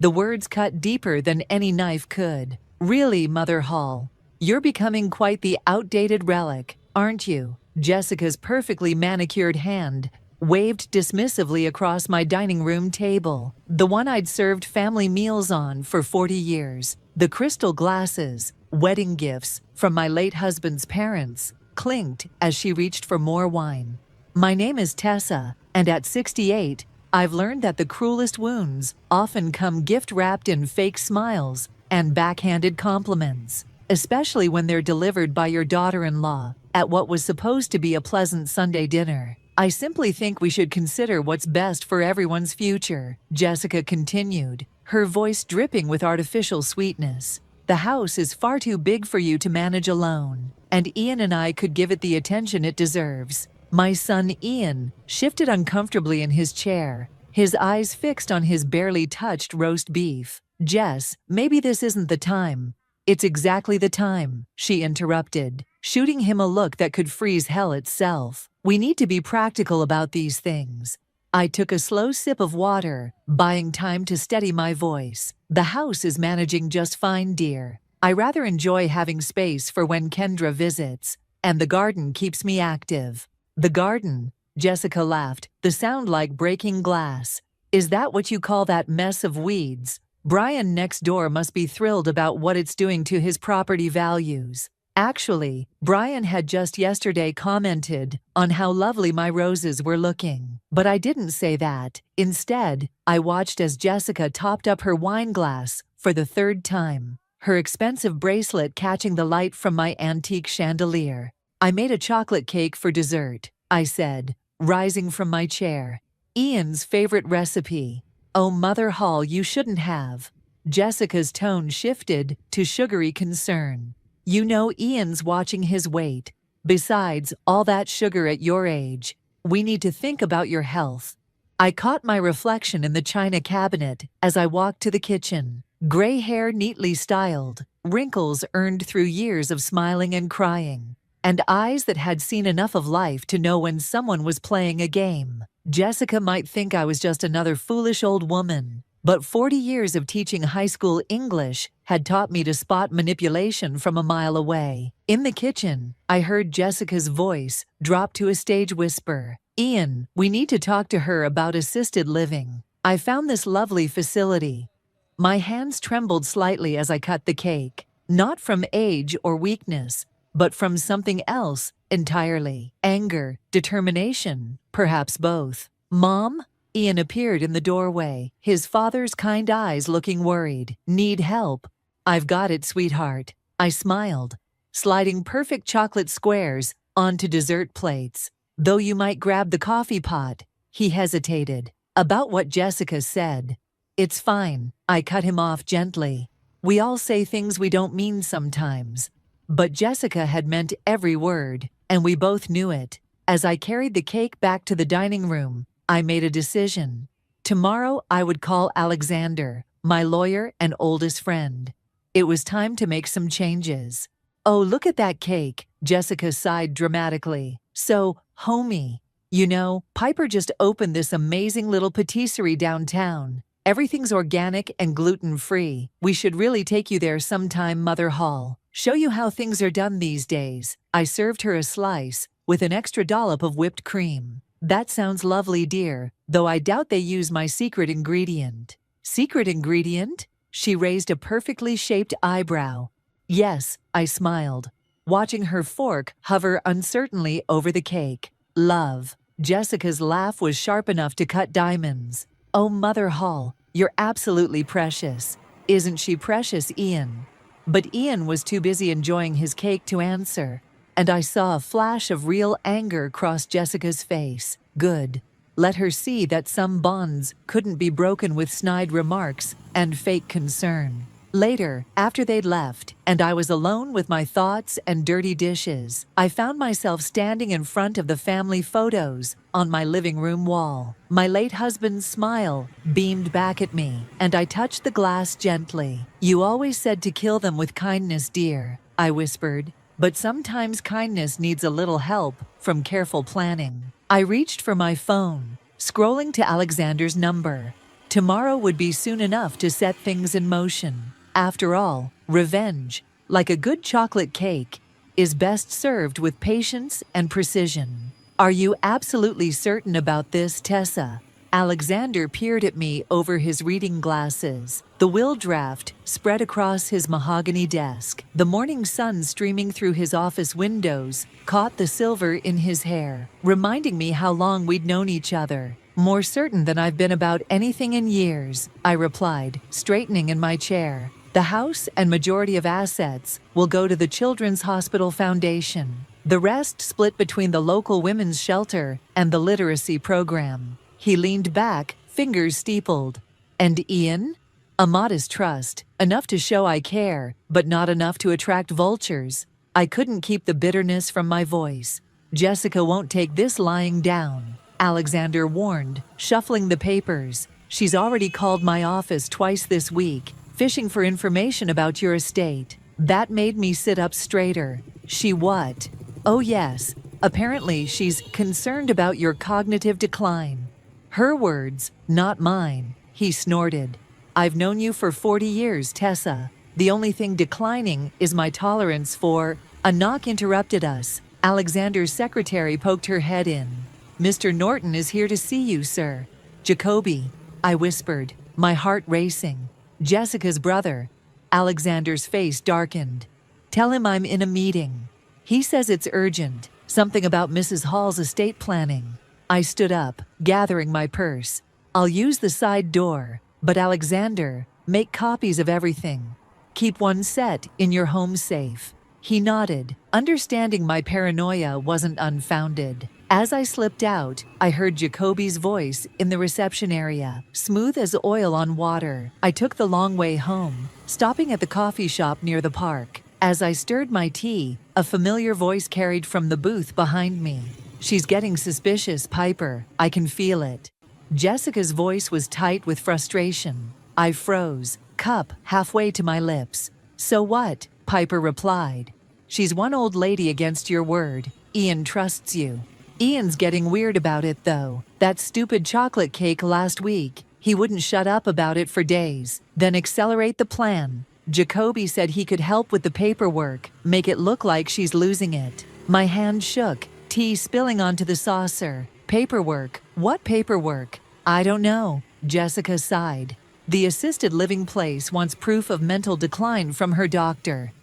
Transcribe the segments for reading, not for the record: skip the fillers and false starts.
The words cut deeper than any knife could. Really, Mother Hall, you're becoming quite the outdated relic, aren't you? Jessica's perfectly manicured hand waved dismissively across my dining room table, the one I'd served family meals on for 40 years. The crystal glasses, wedding gifts from my late husband's parents, clinked as she reached for more wine. My name is Tessa, and at 68, I've learned that the cruelest wounds often come gift-wrapped in fake smiles and backhanded compliments, especially when they're delivered by your daughter-in-law at what was supposed to be a pleasant Sunday dinner. I simply think we should consider what's best for everyone's future, Jessica continued, her voice dripping with artificial sweetness. The house is far too big for you to manage alone, and Ian and I could give it the attention it deserves. My son Ian shifted uncomfortably in his chair, his eyes fixed on his barely touched roast beef. Jess, maybe this isn't the time. It's exactly the time, she interrupted, shooting him a look that could freeze hell itself. We need to be practical about these things. I took a slow sip of water, buying time to steady my voice. The house is managing just fine, dear. I rather enjoy having space for when Kendra visits, and the garden keeps me active. The garden? Jessica laughed, the sound like breaking glass. Is that what you call that mess of weeds? Brian next door must be thrilled about what it's doing to his property values. Actually, Brian had just yesterday commented on how lovely my roses were looking. But I didn't say that. Instead, I watched as Jessica topped up her wine glass for the third time, her expensive bracelet catching the light from my antique chandelier. I made a chocolate cake for dessert, I said, rising from my chair. Ian's favorite recipe. Oh, Mother Hall, you shouldn't have. Jessica's tone shifted to sugary concern. You know Ian's watching his weight. Besides, all that sugar at your age. We need to think about your health. I caught my reflection in the china cabinet as I walked to the kitchen. Gray hair neatly styled, wrinkles earned through years of smiling and crying, and eyes that had seen enough of life to know when someone was playing a game. Jessica might think I was just another foolish old woman, but 40 years of teaching high school English had taught me to spot manipulation from a mile away. In the kitchen, I heard Jessica's voice drop to a stage whisper. Ian, we need to talk to her about assisted living. I found this lovely facility. My hands trembled slightly as I cut the cake, not from age or weakness, but from something else entirely. Anger, determination, perhaps both. Mom? Ian appeared in the doorway, his father's kind eyes looking worried. Need help? I've got it, sweetheart. I smiled, sliding perfect chocolate squares onto dessert plates. Though you might grab the coffee pot. He hesitated. About what Jessica said. It's fine, I cut him off gently. We all say things we don't mean sometimes. But Jessica had meant every word, and we both knew it. As I carried the cake back to the dining room, I made a decision. Tomorrow I would call Alexander, my lawyer and oldest friend. It was time to make some changes. Oh, look at that cake, Jessica sighed dramatically. So, homey. You know, Piper just opened this amazing little patisserie downtown. Everything's organic and gluten-free. We should really take you there sometime, Mother Hall. Show you how things are done these days. I served her a slice with an extra dollop of whipped cream. That sounds lovely, dear, though I doubt they use my secret ingredient. Secret ingredient? She raised a perfectly shaped eyebrow. Yes, I smiled, watching her fork hover uncertainly over the cake. Love. Jessica's laugh was sharp enough to cut diamonds. Oh, Mother Hall, you're absolutely precious. Isn't she precious, Ian? But Ian was too busy enjoying his cake to answer, and I saw a flash of real anger cross Jessica's face. Good. Let her see that some bonds couldn't be broken with snide remarks and fake concern. Later, after they'd left, and I was alone with my thoughts and dirty dishes, I found myself standing in front of the family photos on my living room wall. My late husband's smile beamed back at me, and I touched the glass gently. You always said to kill them with kindness, dear, I whispered, but sometimes kindness needs a little help from careful planning. I reached for my phone, scrolling to Alexander's number. Tomorrow would be soon enough to set things in motion. After all, revenge, like a good chocolate cake, is best served with patience and precision. Are you absolutely certain about this, Tessa? Alexander peered at me over his reading glasses. The will draft spread across his mahogany desk. The morning sun streaming through his office windows caught the silver in his hair, reminding me how long we'd known each other. More certain than I've been about anything in years, I replied, straightening in my chair. The house and majority of assets will go to the Children's Hospital Foundation. The rest split between the local women's shelter and the literacy program. He leaned back, fingers steepled. And Ian? A modest trust, enough to show I care, but not enough to attract vultures. I couldn't keep the bitterness from my voice. Jessica won't take this lying down, Alexander warned, shuffling the papers. She's already called my office twice this week, fishing for information about your estate. That made me sit up straighter. She what? Oh yes, apparently she's concerned about your cognitive decline. Her words, not mine, he snorted. I've known you for 40 years, Tessa. The only thing declining is my tolerance for— A knock interrupted us. Alexander's secretary poked her head in. Mr. Norton is here to see you, sir. Jacoby, I whispered, my heart racing. Jessica's brother. Alexander's face darkened. Tell him I'm in a meeting. He says it's urgent, something about Mrs. Hall's estate planning. I stood up, gathering my purse. I'll use the side door, but Alexander, make copies of everything. Keep one set in your home safe. He nodded, understanding my paranoia wasn't unfounded. As I slipped out, I heard Jacoby's voice in the reception area, smooth as oil on water. I took the long way home, stopping at the coffee shop near the park. As I stirred my tea, a familiar voice carried from the booth behind me. She's getting suspicious, Piper. I can feel it. Jessica's voice was tight with frustration. I froze, cup halfway to my lips. So what? Piper replied. She's one old lady against your word. Ian trusts you. Ian's getting weird about it, though. That stupid chocolate cake last week. He wouldn't shut up about it for days. Then accelerate the plan. Jacoby said he could help with the paperwork, make it look like she's losing it. My hand shook, tea spilling onto the saucer. Paperwork? What paperwork? I don't know. Jessica sighed. The assisted living place wants proof of mental decline from her doctor.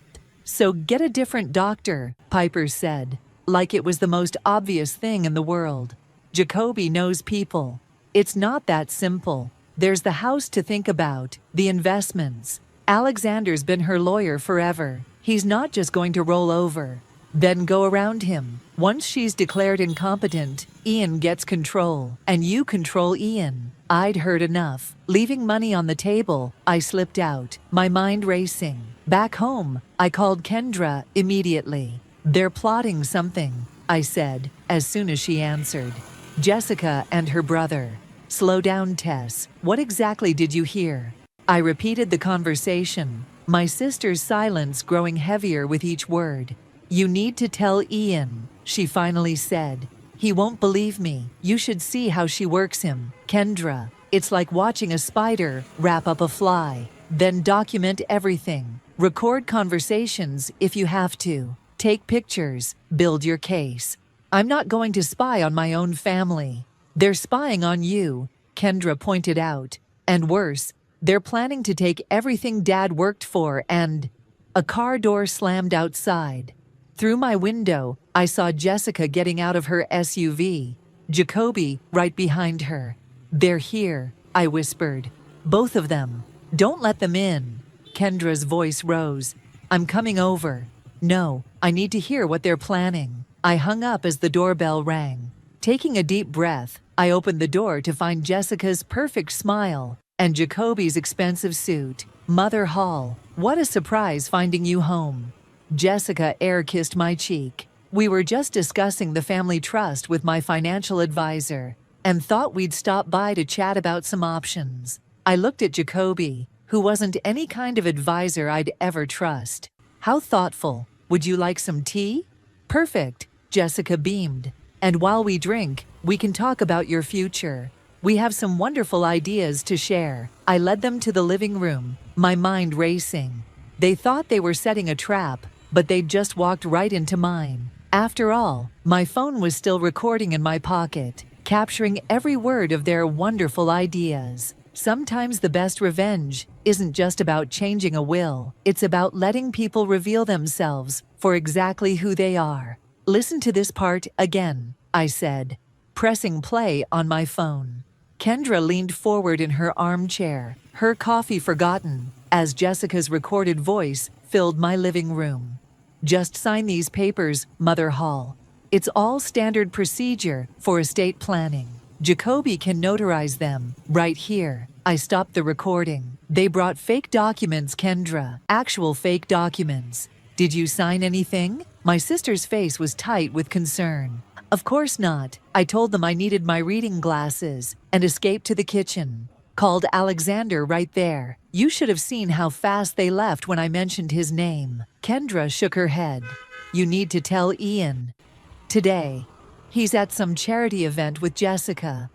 So get a different doctor, Piper said, like it was the most obvious thing in the world. Jacoby knows people. It's not that simple. There's the house to think about, the investments. Alexander's been her lawyer forever. He's not just going to roll over, then go around him. Once she's declared incompetent, Ian gets control, and you control Ian. I'd heard enough. Leaving money on the table, I slipped out, my mind racing. Back home, I called Kendra immediately. They're plotting something, I said, as soon as she answered. Jessica and her brother. Slow down, Tess. What exactly did you hear? I repeated the conversation, my sister's silence growing heavier with each word. You need to tell Ian, she finally said. He won't believe me. You should see how she works him. Kendra, it's like watching a spider wrap up a fly. Then document everything. Record conversations if you have to. Take pictures. Build your case. I'm not going to spy on my own family. They're spying on you, Kendra pointed out. And worse, they're planning to take everything Dad worked for and— A car door slammed outside. Through my window, I saw Jessica getting out of her SUV. Jacoby right behind her. They're here, I whispered. Both of them. Don't let them in. Kendra's voice rose. I'm coming over. No, I need to hear what they're planning. I hung up as the doorbell rang. Taking a deep breath, I opened the door to find Jessica's perfect smile and Jacoby's expensive suit. Mother Hall, what a surprise finding you home. Jessica air-kissed my cheek. We were just discussing the family trust with my financial advisor and thought we'd stop by to chat about some options. I looked at Jacoby, who wasn't any kind of advisor I'd ever trust. How thoughtful. Would you like some tea? Perfect, Jessica beamed. And while we drink, we can talk about your future. We have some wonderful ideas to share. I led them to the living room, my mind racing. They thought they were setting a trap, but they'd just walked right into mine. After all, my phone was still recording in my pocket, capturing every word of their wonderful ideas. Sometimes the best revenge isn't just about changing a will, it's about letting people reveal themselves for exactly who they are. Listen to this part again, I said, pressing play on my phone. Kendra leaned forward in her armchair, her coffee forgotten, as Jessica's recorded voice filled my living room. Just sign these papers, Mother Hall. It's all standard procedure for estate planning. Jacoby can notarize them right here. I stopped the recording. They brought fake documents, Kendra. Actual fake documents. Did you sign anything? My sister's face was tight with concern. Of course not. I told them I needed my reading glasses and escaped to the kitchen. Called Alexander right there. You should have seen how fast they left when I mentioned his name. Kendra shook her head. You need to tell Ian. Today. He's at some charity event with Jessica.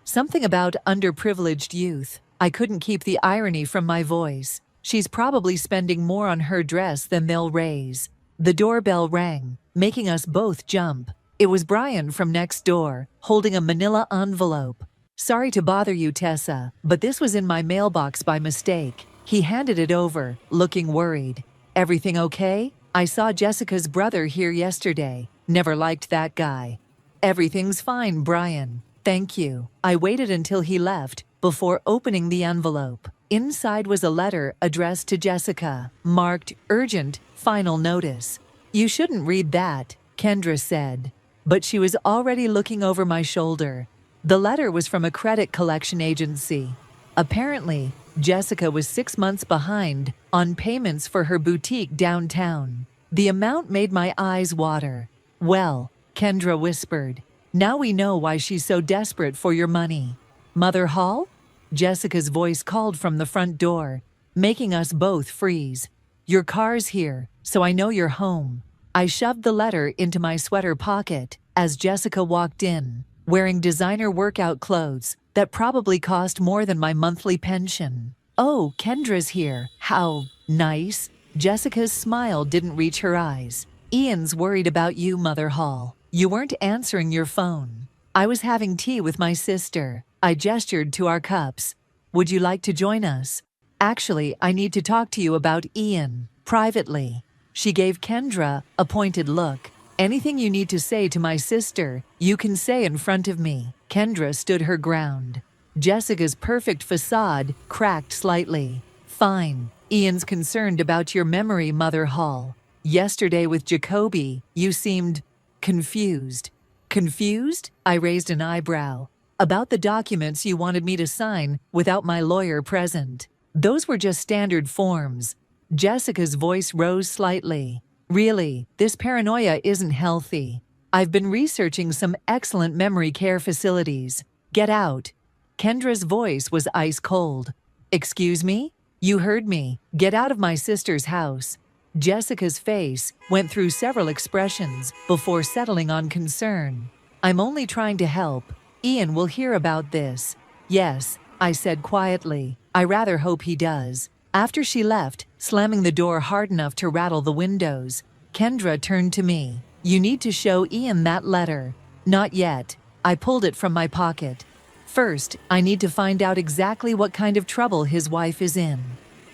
Something about underprivileged youth. I couldn't keep the irony from my voice. She's probably spending more on her dress than they'll raise. The doorbell rang, making us both jump. It was Brian from next door, holding a manila envelope. Sorry to bother you, Tessa, but this was in my mailbox by mistake. He handed it over, looking worried. Everything okay? I saw Jessica's brother here yesterday. Never liked that guy. Everything's fine, Brian. Thank you. I waited until he left before opening the envelope. Inside was a letter addressed to Jessica, marked urgent, final notice. You shouldn't read that, Kendra said. But she was already looking over my shoulder. The letter was from a credit collection agency. Apparently, Jessica was 6 months behind on payments for her boutique downtown. The amount made my eyes water. Well, Kendra whispered, now we know why she's so desperate for your money. Mother Hall? Jessica's voice called from the front door, making us both freeze. Your car's here, so I know you're home. I shoved the letter into my sweater pocket as Jessica walked in, wearing designer workout clothes that probably cost more than my monthly pension. Oh, Kendra's here. How nice. Jessica's smile didn't reach her eyes. Ian's worried about you, Mother Hall. You weren't answering your phone. I was having tea with my sister. I gestured to our cups. Would you like to join us? Actually, I need to talk to you about Ian, privately. She gave Kendra a pointed look. Anything you need to say to my sister, you can say in front of me. Kendra stood her ground. Jessica's perfect facade cracked slightly. Fine. Ian's concerned about your memory, Mother Hall. Yesterday with Jacoby, you seemed confused. Confused? I raised an eyebrow. About the documents you wanted me to sign without my lawyer present. Those were just standard forms. Jessica's voice rose slightly. Really, this paranoia isn't healthy. I've been researching some excellent memory care facilities. Get out. Kendra's voice was ice cold. Excuse me? You heard me. Get out of my sister's house. Jessica's face went through several expressions before settling on concern. I'm only trying to help. Ian will hear about this. Yes, I said quietly. I rather hope he does. After she left, slamming the door hard enough to rattle the windows, Kendra turned to me. You need to show Ian that letter. Not yet. I pulled it from my pocket. First, I need to find out exactly what kind of trouble his wife is in.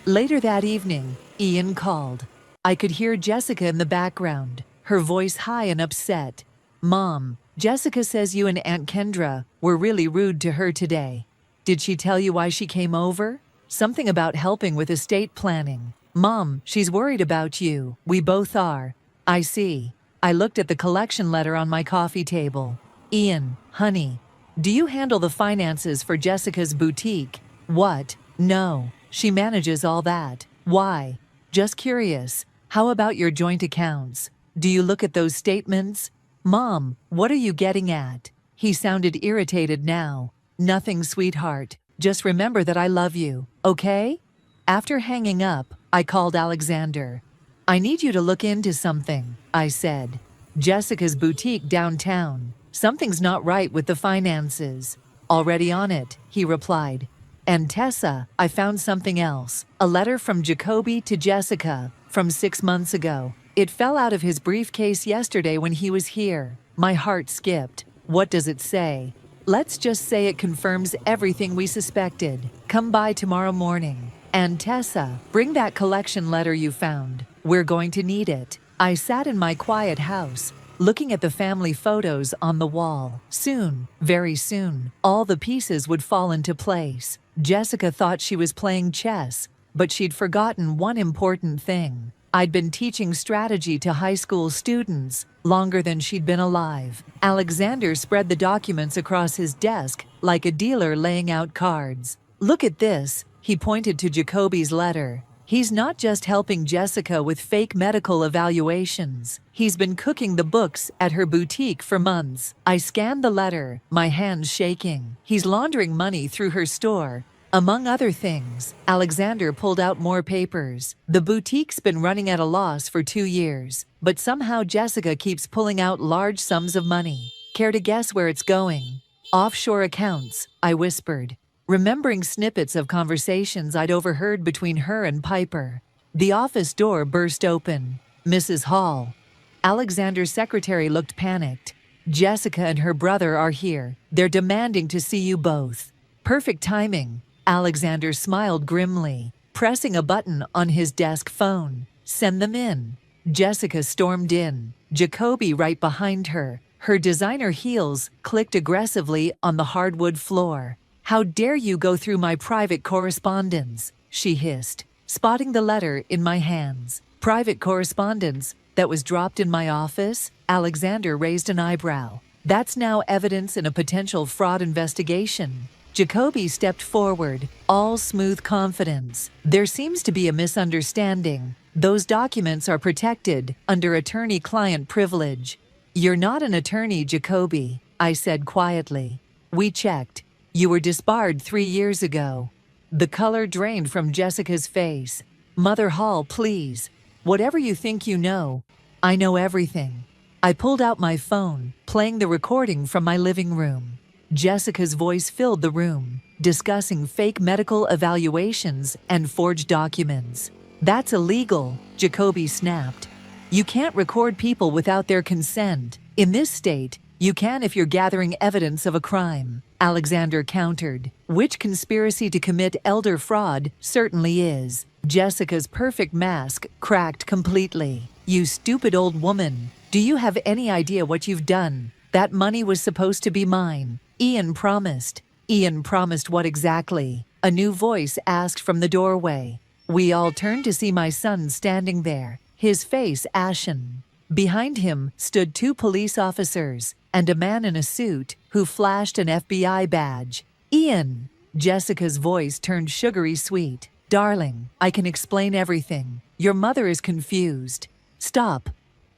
Later that evening, Ian called. I could hear Jessica in the background, her voice high and upset. Mom, Jessica says you and Aunt Kendra were really rude to her today. Did she tell you why she came over? Something about helping with estate planning. Mom, she's worried about you. We both are. I see. I looked at the collection letter on my coffee table. Ian, honey, do you handle the finances for Jessica's boutique? What? No, she manages all that. Why? Just curious. How about your joint accounts? Do you look at those statements? Mom, what are you getting at? He sounded irritated now. Nothing, sweetheart. Just remember that I love you, okay? After hanging up, I called Alexander. I need you to look into something, I said. Jessica's boutique downtown. Something's not right with the finances. Already on it, he replied. And Tessa, I found something else. A letter from Jacoby to Jessica, from 6 months ago. It fell out of his briefcase yesterday when he was here. My heart skipped. What does it say? Let's just say it confirms everything we suspected. Come by tomorrow morning. And Tessa, bring that collection letter you found. We're going to need it. I sat in my quiet house, looking at the family photos on the wall. Soon, very soon, all the pieces would fall into place. Jessica thought she was playing chess, but she'd forgotten one important thing. I'd been teaching strategy to high school students longer than she'd been alive. Alexander spread the documents across his desk like a dealer laying out cards. Look at this, he pointed to Jacoby's letter. He's not just helping Jessica with fake medical evaluations. He's been cooking the books at her boutique for months. I scanned the letter, my hands shaking. He's laundering money through her store. Among other things, Alexander pulled out more papers. The boutique's been running at a loss for 2 years, but somehow Jessica keeps pulling out large sums of money. Care to guess where it's going? Offshore accounts, I whispered, remembering snippets of conversations I'd overheard between her and Piper. The office door burst open. Mrs. Hall. Alexander's secretary looked panicked. Jessica and her brother are here. They're demanding to see you both. Perfect timing. Alexander smiled grimly, pressing a button on his desk phone. Send them in. Jessica stormed in, Jacoby right behind her. Her designer heels clicked aggressively on the hardwood floor. How dare you go through my private correspondence, she hissed, spotting the letter in my hands. Private correspondence that was dropped in my office? Alexander raised an eyebrow. That's now evidence in a potential fraud investigation. Jacoby stepped forward, all smooth confidence. There seems to be a misunderstanding. Those documents are protected under attorney-client privilege. You're not an attorney, Jacoby, I said quietly. We checked. You were disbarred 3 years ago. The color drained from Jessica's face. Mother Hall, please. Whatever you think you know, I know everything. I pulled out my phone, playing the recording from my living room. Jessica's voice filled the room, discussing fake medical evaluations and forged documents. That's illegal, Jacoby snapped. You can't record people without their consent. In this state, you can if you're gathering evidence of a crime, Alexander countered. Which conspiracy to commit elder fraud certainly is. Jessica's perfect mask cracked completely. You stupid old woman. Do you have any idea what you've done? That money was supposed to be mine. Ian promised. Ian promised what exactly? A new voice asked from the doorway. We all turned to see my son standing there, his face ashen. Behind him stood 2 police officers and a man in a suit who flashed an FBI badge. Ian! Jessica's voice turned sugary sweet. Darling, I can explain everything. Your mother is confused. Stop.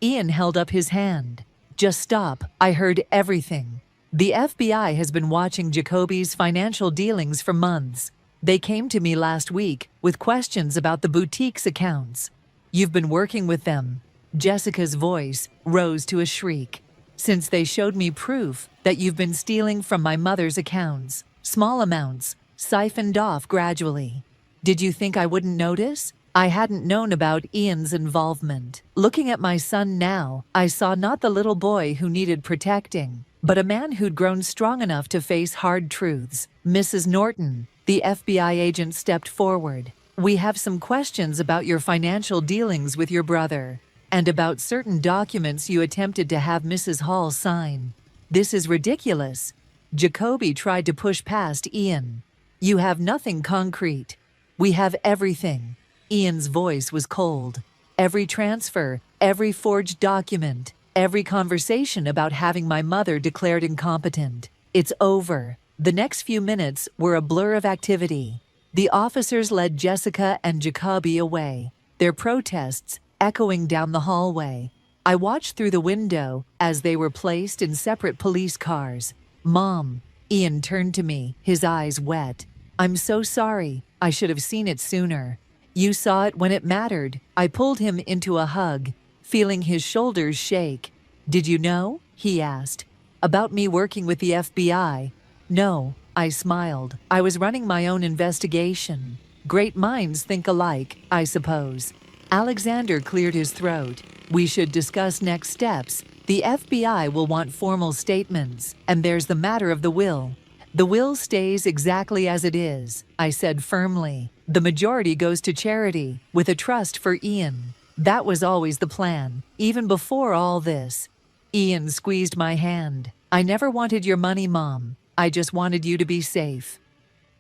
Ian held up his hand. Just stop. I heard everything. The FBI has been watching Jacoby's financial dealings for months. They came to me last week with questions about the boutique's accounts. You've been working with them. Jessica's voice rose to a shriek. Since they showed me proof that you've been stealing from my mother's accounts, small amounts, siphoned off gradually. Did you think I wouldn't notice? I hadn't known about Ian's involvement. Looking at my son now, I saw not the little boy who needed protecting, but a man who'd grown strong enough to face hard truths. Mrs. Norton, the FBI agent stepped forward. We have some questions about your financial dealings with your brother, and about certain documents you attempted to have Mrs. Hall sign. This is ridiculous. Jacoby tried to push past Ian. You have nothing concrete. We have everything. Ian's voice was cold. Every transfer, every forged document, every conversation about having my mother declared incompetent. It's over. The next few minutes were a blur of activity. The officers led Jessica and Jacoby away, their protests echoing down the hallway. I watched through the window as they were placed in separate police cars. Mom, Ian turned to me, his eyes wet. I'm so sorry. I should have seen it sooner. You saw it when it mattered. I pulled him into a hug, feeling his shoulders shake. Did you know? He asked. About me working with the FBI. No, I smiled. I was running my own investigation. Great minds think alike, I suppose. Alexander cleared his throat. We should discuss next steps. The FBI will want formal statements, and there's the matter of the will. The will stays exactly as it is, I said firmly. The majority goes to charity, with a trust for Ian. That was always the plan, even before all this. Ian squeezed my hand. I never wanted your money, Mom. I just wanted you to be safe.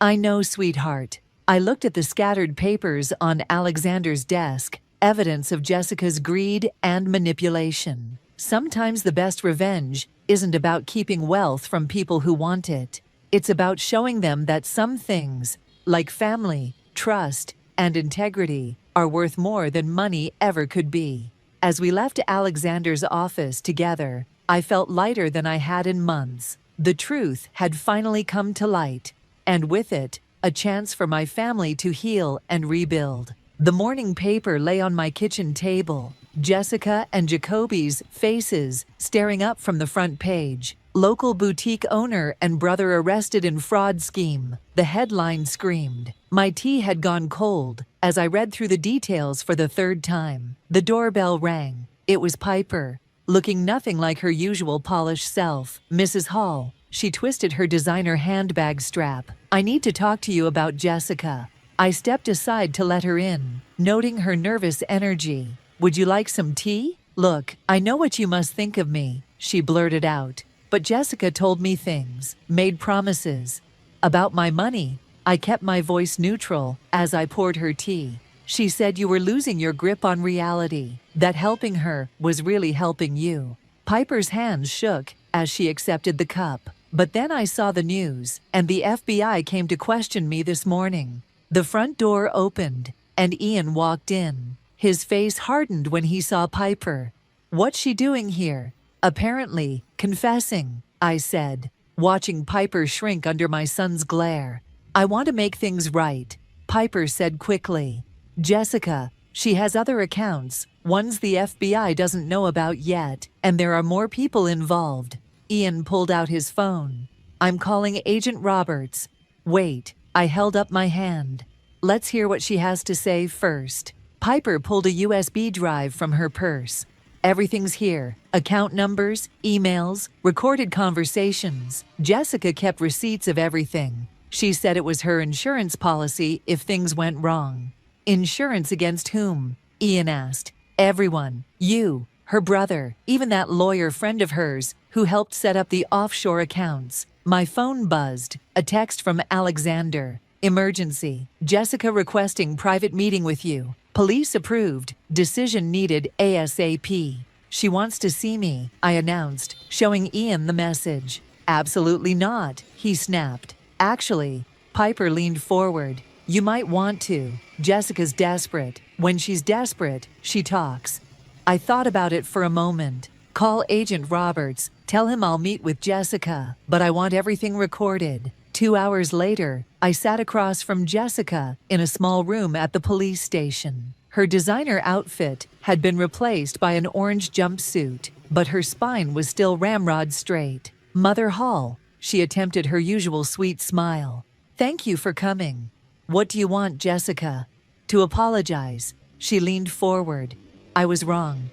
I know, sweetheart. I looked at the scattered papers on Alexander's desk, evidence of Jessica's greed and manipulation. Sometimes the best revenge isn't about keeping wealth from people who want it. It's about showing them that some things, like family, trust, and integrity, are worth more than money ever could be. As we left Alexander's office together, I felt lighter than I had in months. The truth had finally come to light, and with it, a chance for my family to heal and rebuild. The morning paper lay on my kitchen table, Jessica and Jacoby's faces staring up from the front page. Local boutique owner and brother arrested in fraud scheme, the headline screamed. My tea had gone cold as I read through the details for the third time. The doorbell rang. It was Piper, looking nothing like her usual polished self. Mrs. Hall, she twisted her designer handbag strap. I need to talk to you about Jessica. I stepped aside to let her in, noting her nervous energy. Would you like some tea? Look, I know what you must think of me, she blurted out. But Jessica told me things, made promises. About my money, I kept my voice neutral as I poured her tea. She said you were losing your grip on reality, that helping her was really helping you. Piper's hands shook as she accepted the cup. But then I saw the news, and the FBI came to question me this morning. The front door opened, and Ian walked in. His face hardened when he saw Piper. What's she doing here? Apparently, confessing, I said, watching Piper shrink under my son's glare. I want to make things right, Piper said quickly. Jessica, she has other accounts, ones the FBI doesn't know about yet, and there are more people involved. Ian pulled out his phone. I'm calling Agent Roberts. Wait, I held up my hand. Let's hear what she has to say first. Piper pulled a USB drive from her purse. Everything's here. Account numbers, emails, recorded conversations. Jessica kept receipts of everything. She said it was her insurance policy if things went wrong. Insurance against whom? Ian asked. Everyone. You, her brother, even that lawyer friend of hers who helped set up the offshore accounts. My phone buzzed. A text from Alexander. Emergency. Jessica requesting private meeting with you. Police approved. Decision needed ASAP. She wants to see me, I announced, showing Ian the message. Absolutely not, he snapped. Actually, Piper leaned forward. You might want to. Jessica's desperate. When she's desperate, she talks. I thought about it for a moment. Call Agent Roberts. Tell him I'll meet with Jessica, but I want everything recorded. 2 hours later, I sat across from Jessica in a small room at the police station. Her designer outfit had been replaced by an orange jumpsuit, but her spine was still ramrod straight. Mother Hall, she attempted her usual sweet smile. Thank you for coming. What do you want, Jessica? To apologize. She leaned forward. I was wrong.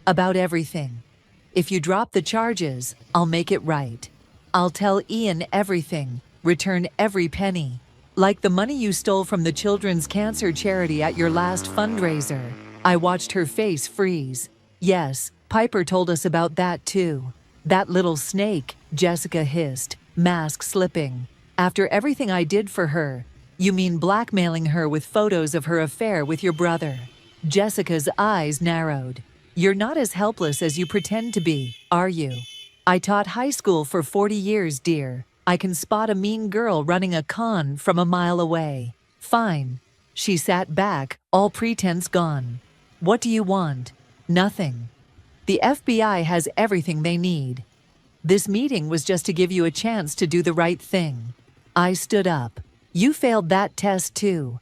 About everything. If you drop the charges, I'll make it right. I'll tell Ian everything. Return every penny. Like the money you stole from the children's cancer charity at your last fundraiser. I watched her face freeze. Yes, Piper told us about that too. That little snake, Jessica hissed, mask slipping. After everything I did for her. You mean blackmailing her with photos of her affair with your brother? Jessica's eyes narrowed. You're not as helpless as you pretend to be, are you? I taught high school for 40 years, dear. I can spot a mean girl running a con from a mile away. Fine. She sat back, all pretense gone. What do you want? Nothing. The FBI has everything they need. This meeting was just to give you a chance to do the right thing. I stood up. You failed that test too.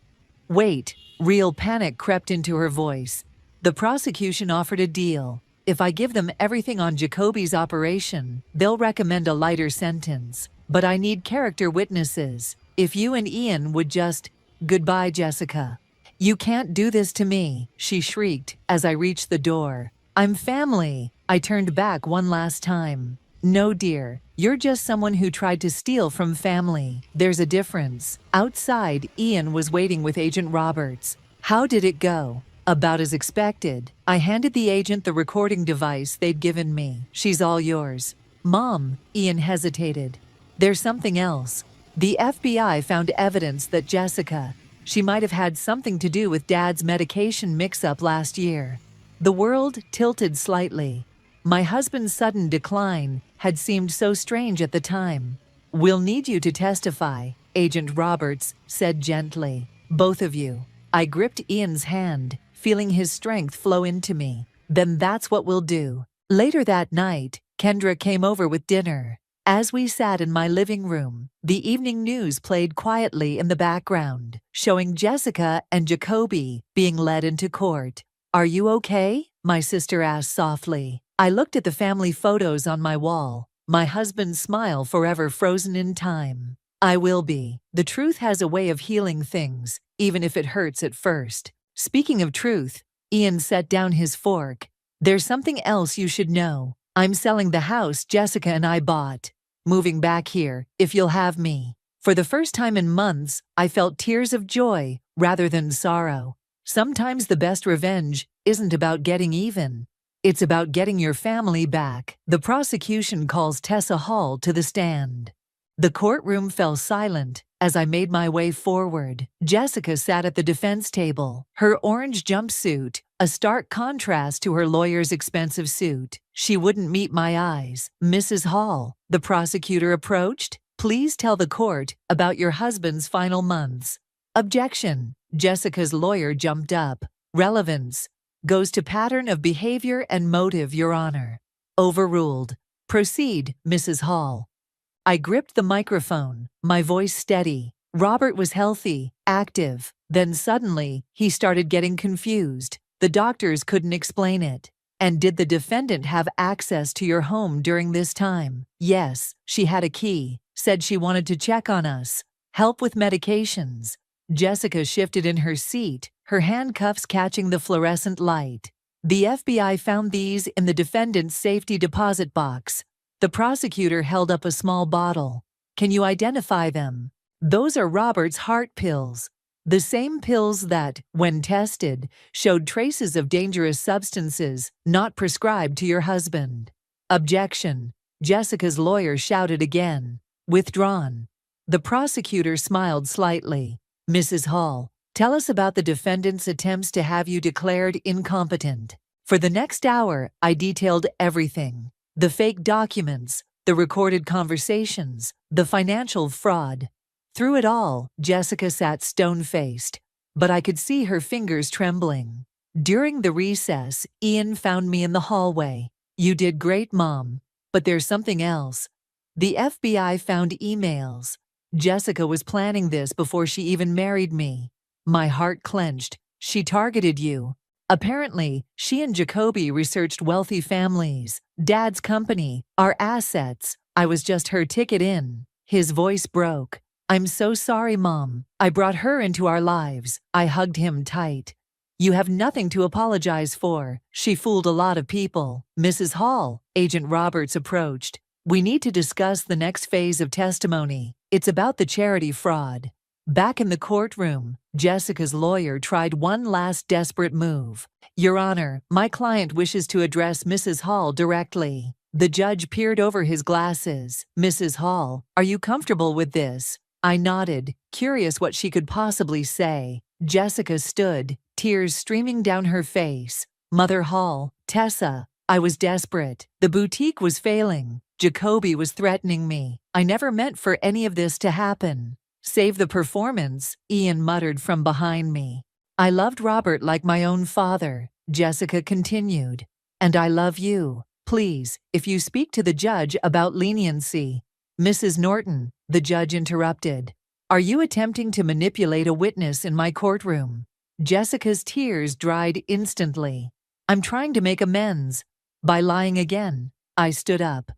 Wait, real panic crept into her voice. The prosecution offered a deal. If I give them everything on Jacoby's operation, they'll recommend a lighter sentence. but I need character witnesses. If you and Ian would just— Goodbye, Jessica. You can't do this to me, she shrieked as I reached the door. I'm family. I turned back one last time. No, dear, you're just someone who tried to steal from family. There's a difference. Outside, Ian was waiting with Agent Roberts. How did it go? About as expected. I handed the agent the recording device they'd given me. She's all yours. Mom, Ian hesitated. There's something else. The FBI found evidence that Jessica— she might have had something to do with Dad's medication mix-up last year. The world tilted slightly. My husband's sudden decline had seemed so strange at the time. We'll need you to testify, Agent Roberts said gently. Both of you. I gripped Ian's hand, feeling his strength flow into me. Then that's what we'll do. Later that night, Kendra came over with dinner. As we sat in my living room, the evening news played quietly in the background, showing Jessica and Jacoby being led into court. Are you okay? My sister asked softly. I looked at the family photos on my wall, my husband's smile forever frozen in time. I will be. The truth has a way of healing things, even if it hurts at first. Speaking of truth, Ian set down his fork. There's something else you should know. I'm selling the house Jessica and I bought. Moving back here, if you'll have me. For the first time in months, I felt tears of joy rather than sorrow. Sometimes the best revenge isn't about getting even. It's about getting your family back. The prosecution calls Tessa Hall to the stand. The courtroom fell silent as I made my way forward. Jessica sat at the defense table, her orange jumpsuit a stark contrast to her lawyer's expensive suit. She wouldn't meet my eyes. Mrs. Hall, the prosecutor approached. Please tell the court about your husband's final months. Objection. Jessica's lawyer jumped up. Relevance. Goes to pattern of behavior and motive, Your Honor. Overruled. Proceed, Mrs. Hall. I gripped the microphone, my voice steady. Robert was healthy, active. Then suddenly, he started getting confused. The doctors couldn't explain it. And did the defendant have access to your home during this time? Yes, she had a key. Said she wanted to check on us. Help with medications. Jessica shifted in her seat, her handcuffs catching the fluorescent light. The FBI found these in the defendant's safety deposit box. The prosecutor held up a small bottle. Can you identify them? Those are Robert's heart pills. The same pills that, when tested, showed traces of dangerous substances not prescribed to your husband. Objection. Jessica's lawyer shouted again. Withdrawn. The prosecutor smiled slightly. Mrs. Hall, tell us about the defendant's attempts to have you declared incompetent. For the next hour, I detailed everything. The fake documents, the recorded conversations, the financial fraud. Through it all, Jessica sat stone-faced, but I could see her fingers trembling. During the recess, Ian found me in the hallway. You did great, Mom, but there's something else. The FBI found emails. Jessica was planning this before she even married me. My heart clenched. She targeted you. Apparently, she and Jacoby researched wealthy families, Dad's company, our assets. I was just her ticket in. His voice broke. I'm so sorry, Mom. I brought her into our lives. I hugged him tight. You have nothing to apologize for. She fooled a lot of people. Mrs. Hall, Agent Roberts approached. We need to discuss the next phase of testimony. It's about the charity fraud. Back in the courtroom, Jessica's lawyer tried one last desperate move. Your Honor, my client wishes to address Mrs. Hall directly. The judge peered over his glasses. Mrs. Hall, are you comfortable with this? I nodded, curious what she could possibly say. Jessica stood, tears streaming down her face. Mother Hall, Tessa, I was desperate. The boutique was failing. Jacoby was threatening me. I never meant for any of this to happen. Save the performance, Ian muttered from behind me. I loved Robert like my own father, Jessica continued. And I love you. Please, if you speak to the judge about leniency. Mrs. Norton, the judge interrupted. Are you attempting to manipulate a witness in my courtroom? Jessica's tears dried instantly. I'm trying to make amends. By lying again. I stood up.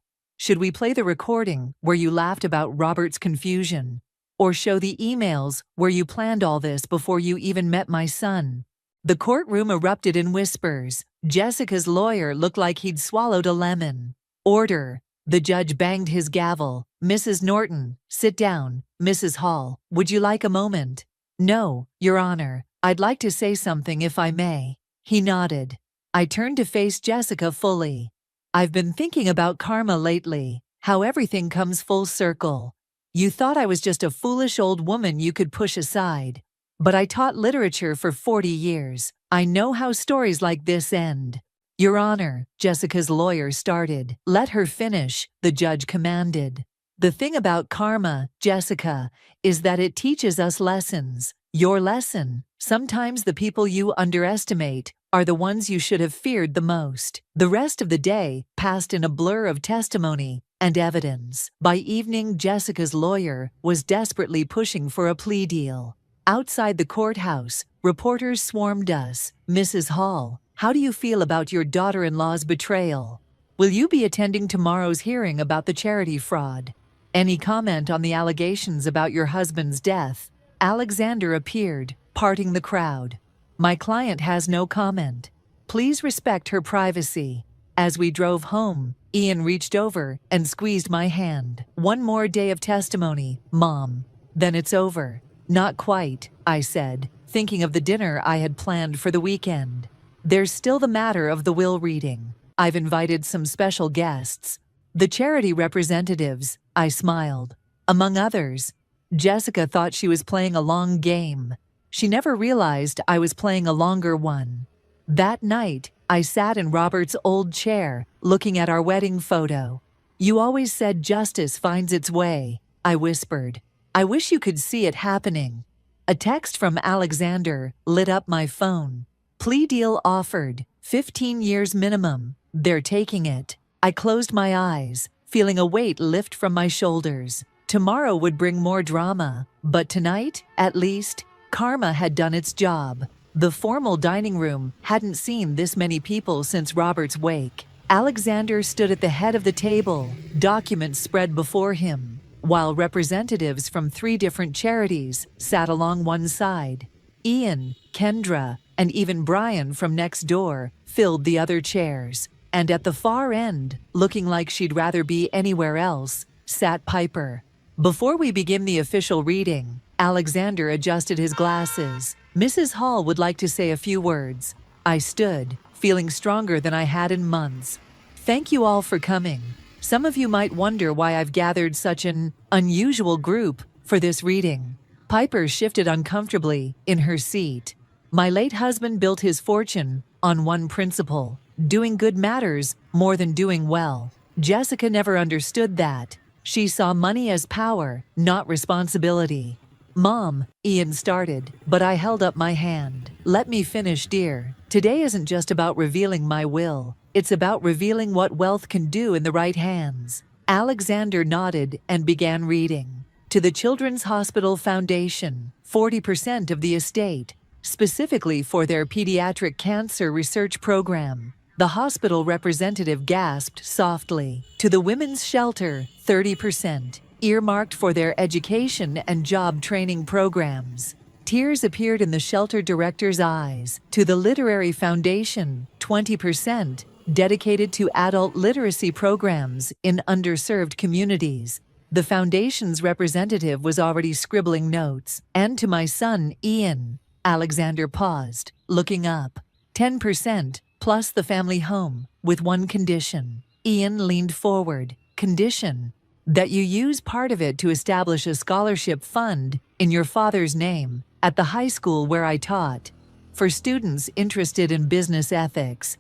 Should we play the recording where you laughed about Robert's confusion? Or show the emails where you planned all this before you even met my son? The courtroom erupted in whispers. Jessica's lawyer looked like he'd swallowed a lemon. Order. The judge banged his gavel. Mrs. Norton, sit down. Mrs. Hall, would you like a moment? No, Your Honor. I'd like to say something if I may. He nodded. I turned to face Jessica fully. I've been thinking about karma lately, how everything comes full circle. You thought I was just a foolish old woman you could push aside. But I taught literature for 40 years. I know how stories like this end. Your Honor, Jessica's lawyer started. Let her finish, the judge commanded. The thing about karma, Jessica, is that it teaches us lessons. Your lesson: sometimes the people you underestimate are the ones you should have feared the most. The rest of the day passed in a blur of testimony and evidence. By evening, Jessica's lawyer was desperately pushing for a plea deal. Outside the courthouse, reporters swarmed us. Mrs. Hall, how do you feel about your daughter-in-law's betrayal? Will you be attending tomorrow's hearing about the charity fraud? Any comment on the allegations about your husband's death? Alexander appeared, parting the crowd. My client has no comment. Please respect her privacy. As we drove home, Ian reached over and squeezed my hand. One more day of testimony, Mom. Then it's over. Not quite, I said, thinking of the dinner I had planned for the weekend. There's still the matter of the will reading. I've invited some special guests. The charity representatives, I smiled. Among others. Jessica thought she was playing a long game. She never realized I was playing a longer one. That night, I sat in Robert's old chair, looking at our wedding photo. You always said justice finds its way, I whispered. I wish you could see it happening. A text from Alexander lit up my phone. Plea deal offered, 15 years minimum. They're taking it. I closed my eyes, feeling a weight lift from my shoulders. Tomorrow would bring more drama, but tonight, at least, karma had done its job. The formal dining room hadn't seen this many people since Robert's wake. Alexander stood at the head of the table, documents spread before him, while representatives from 3 different charities sat along one side. Ian, Kendra, and even Brian from next door filled the other chairs. And at the far end, looking like she'd rather be anywhere else, sat Piper. Before we begin the official reading, Alexander adjusted his glasses. Mrs. Hall would like to say a few words. I stood, feeling stronger than I had in months. Thank you all for coming. Some of you might wonder why I've gathered such an unusual group for this reading. Piper shifted uncomfortably in her seat. My late husband built his fortune on one principle: doing good matters more than doing well. Jessica never understood that. She saw money as power, not responsibility. Mom, Ian started, but I held up my hand. Let me finish, dear. Today isn't just about revealing my will. It's about revealing what wealth can do in the right hands. Alexander nodded and began reading. To the Children's Hospital Foundation, 40% of the estate, specifically for their pediatric cancer research program. The hospital representative gasped softly. To the women's shelter, 30%, earmarked for their education and job training programs. Tears appeared in the shelter director's eyes. To the Literary Foundation, 20%, dedicated to adult literacy programs in underserved communities. The foundation's representative was already scribbling notes. And to my son, Ian. Alexander paused, looking up. 10%, plus the family home, with one condition. Ian leaned forward. Condition: that you use part of it to establish a scholarship fund in your father's name at the high school where I taught, for students interested in business ethics.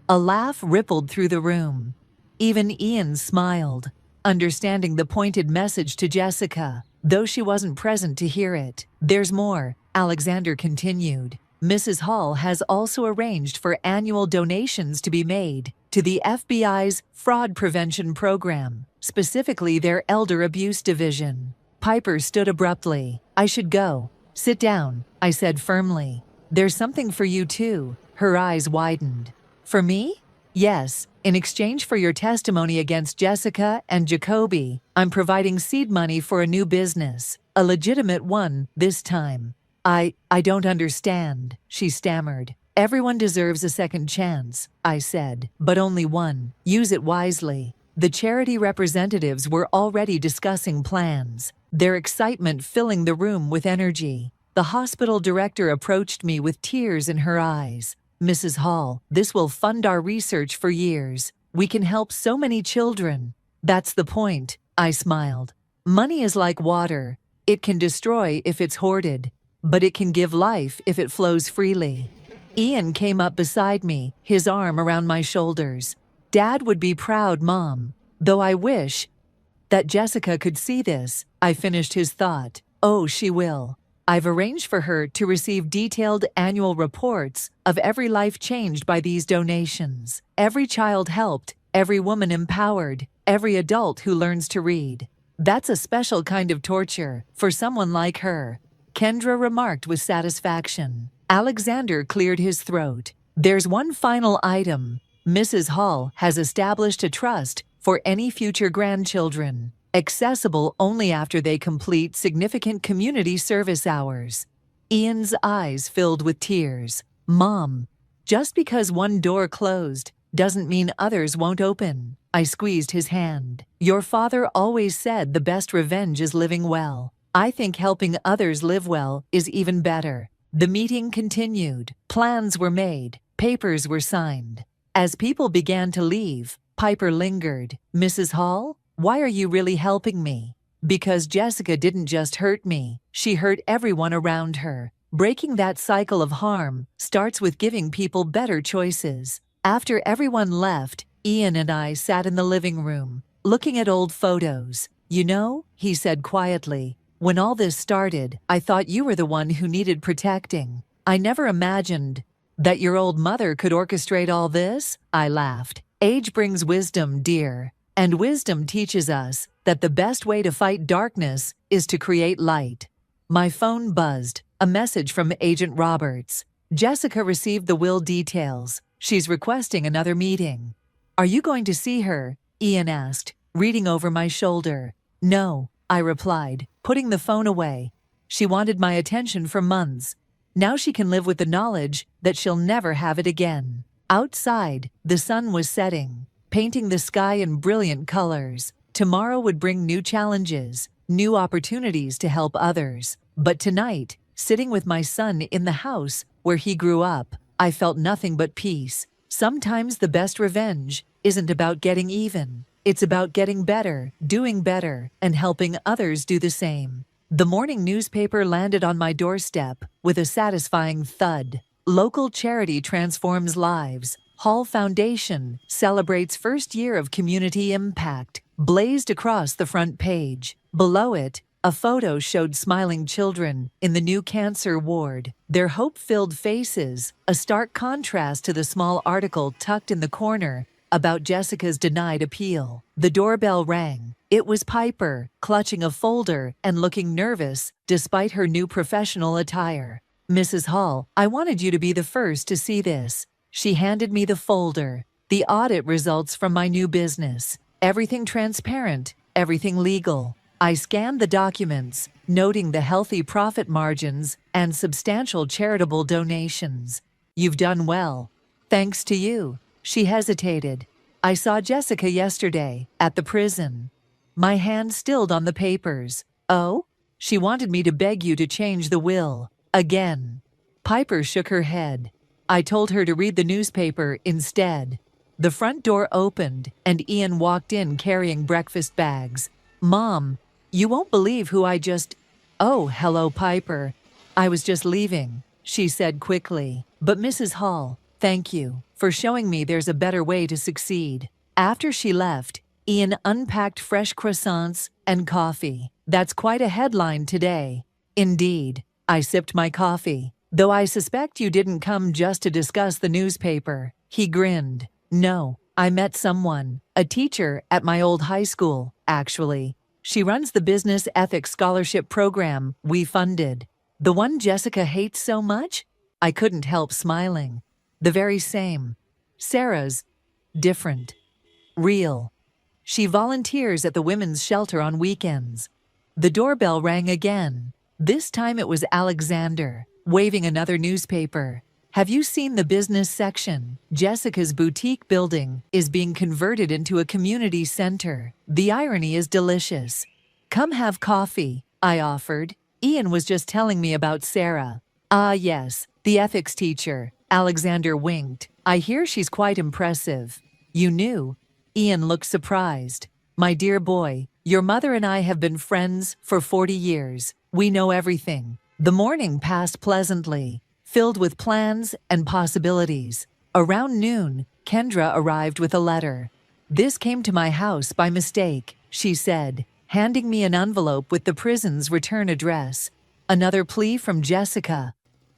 A laugh rippled through the room. Even Ian smiled, understanding the pointed message to Jessica, though she wasn't present to hear it. There's more, Alexander continued. Mrs. Hall has also arranged for annual donations to be made to the FBI's fraud prevention program, specifically their elder abuse division. Piper stood abruptly. I should go. Sit down, I said firmly. There's something for you too. Her eyes widened. For me? Yes, in exchange for your testimony against Jessica and Jacoby, I'm providing seed money for a new business, a legitimate one this time. I don't understand, she stammered. Everyone deserves a second chance, I said, but only one. Use it wisely. The charity representatives were already discussing plans, their excitement filling the room with energy. The hospital director approached me with tears in her eyes. Mrs. Hall, this will fund our research for years. We can help so many children. That's the point, I smiled. Money is like water. It can destroy if it's hoarded, but it can give life if it flows freely. Ian came up beside me, his arm around my shoulders. Dad would be proud, Mom. Though I wish that Jessica could see this, I finished his thought. Oh, she will. I've arranged for her to receive detailed annual reports of every life changed by these donations, every child helped, every woman empowered, every adult who learns to read. That's a special kind of torture for someone like her, Kendra remarked with satisfaction. Alexander cleared his throat. There's one final item. Mrs. Hall has established a trust for any future grandchildren, accessible only after they complete significant community service hours. Ian's eyes filled with tears. Mom, just because one door closed doesn't mean others won't open. I squeezed his hand. Your father always said the best revenge is living well. I think helping others live well is even better. The meeting continued. Plans were made. Papers were signed. As people began to leave, Piper lingered. Mrs. Hall, why are you really helping me? Because Jessica didn't just hurt me, she hurt everyone around her. Breaking that cycle of harm starts with giving people better choices. After everyone left, Ian and I sat in the living room, looking at old photos. You know, he said quietly, when all this started, I thought you were the one who needed protecting. I never imagined that your old mother could orchestrate all this? I laughed. Age brings wisdom, dear. And wisdom teaches us that the best way to fight darkness is to create light. My phone buzzed. A message from Agent Roberts. Jessica received the will details. She's requesting another meeting. Are you going to see her? Ian asked, reading over my shoulder. No, I replied, putting the phone away. She wanted my attention for months. Now she can live with the knowledge that she'll never have it again. Outside, the sun was setting, painting the sky in brilliant colors. Tomorrow would bring new challenges, new opportunities to help others. But tonight, sitting with my son in the house where he grew up, I felt nothing but peace. Sometimes the best revenge isn't about getting even. It's about getting better, doing better, and helping others do the same. The morning newspaper landed on my doorstep with a satisfying thud. Local charity transforms lives. Hall Foundation celebrates first year of community impact, blazed across the front page. Below it, a photo showed smiling children in the new cancer ward, their hope-filled faces, a stark contrast to the small article tucked in the corner about Jessica's denied appeal. The doorbell rang. It was Piper, clutching a folder and looking nervous despite her new professional attire. Mrs. Hall, I wanted you to be the first to see this. She handed me the folder. The audit results from my new business. Everything transparent, everything legal. I scanned the documents, noting the healthy profit margins and substantial charitable donations. You've done well. Thanks to you. She hesitated. I saw Jessica yesterday, at the prison. My hand stilled on the papers. Oh? She wanted me to beg you to change the will. Again. Piper shook her head. I told her to read the newspaper instead. The front door opened, and Ian walked in carrying breakfast bags. Mom, you won't believe who I just... Oh, hello, Piper. I was just leaving, she said quickly. But Mrs. Hall, thank you for showing me there's a better way to succeed. After she left, Ian unpacked fresh croissants and coffee. That's quite a headline today. Indeed. I sipped my coffee. Though I suspect you didn't come just to discuss the newspaper. He grinned. No, I met someone, a teacher at my old high school, actually. She runs the business ethics scholarship program we funded. The one Jessica hates so much? I couldn't help smiling. The very same. Sarah's different, real. She volunteers at the women's shelter on weekends. The doorbell rang again. This time it was Alexander, waving another newspaper. Have you seen the business section? Jessica's boutique building is being converted into a community center. The irony is delicious. Come have coffee, I offered. Ian was just telling me about Sarah. Ah, yes, the ethics teacher. Alexander winked. I hear she's quite impressive. You knew? Ian looked surprised. My dear boy, your mother and I have been friends for 40 years. We know everything. The morning passed pleasantly, filled with plans and possibilities. Around noon, Kendra arrived with a letter. This came to my house by mistake, she said, handing me an envelope with the prison's return address. Another plea from Jessica.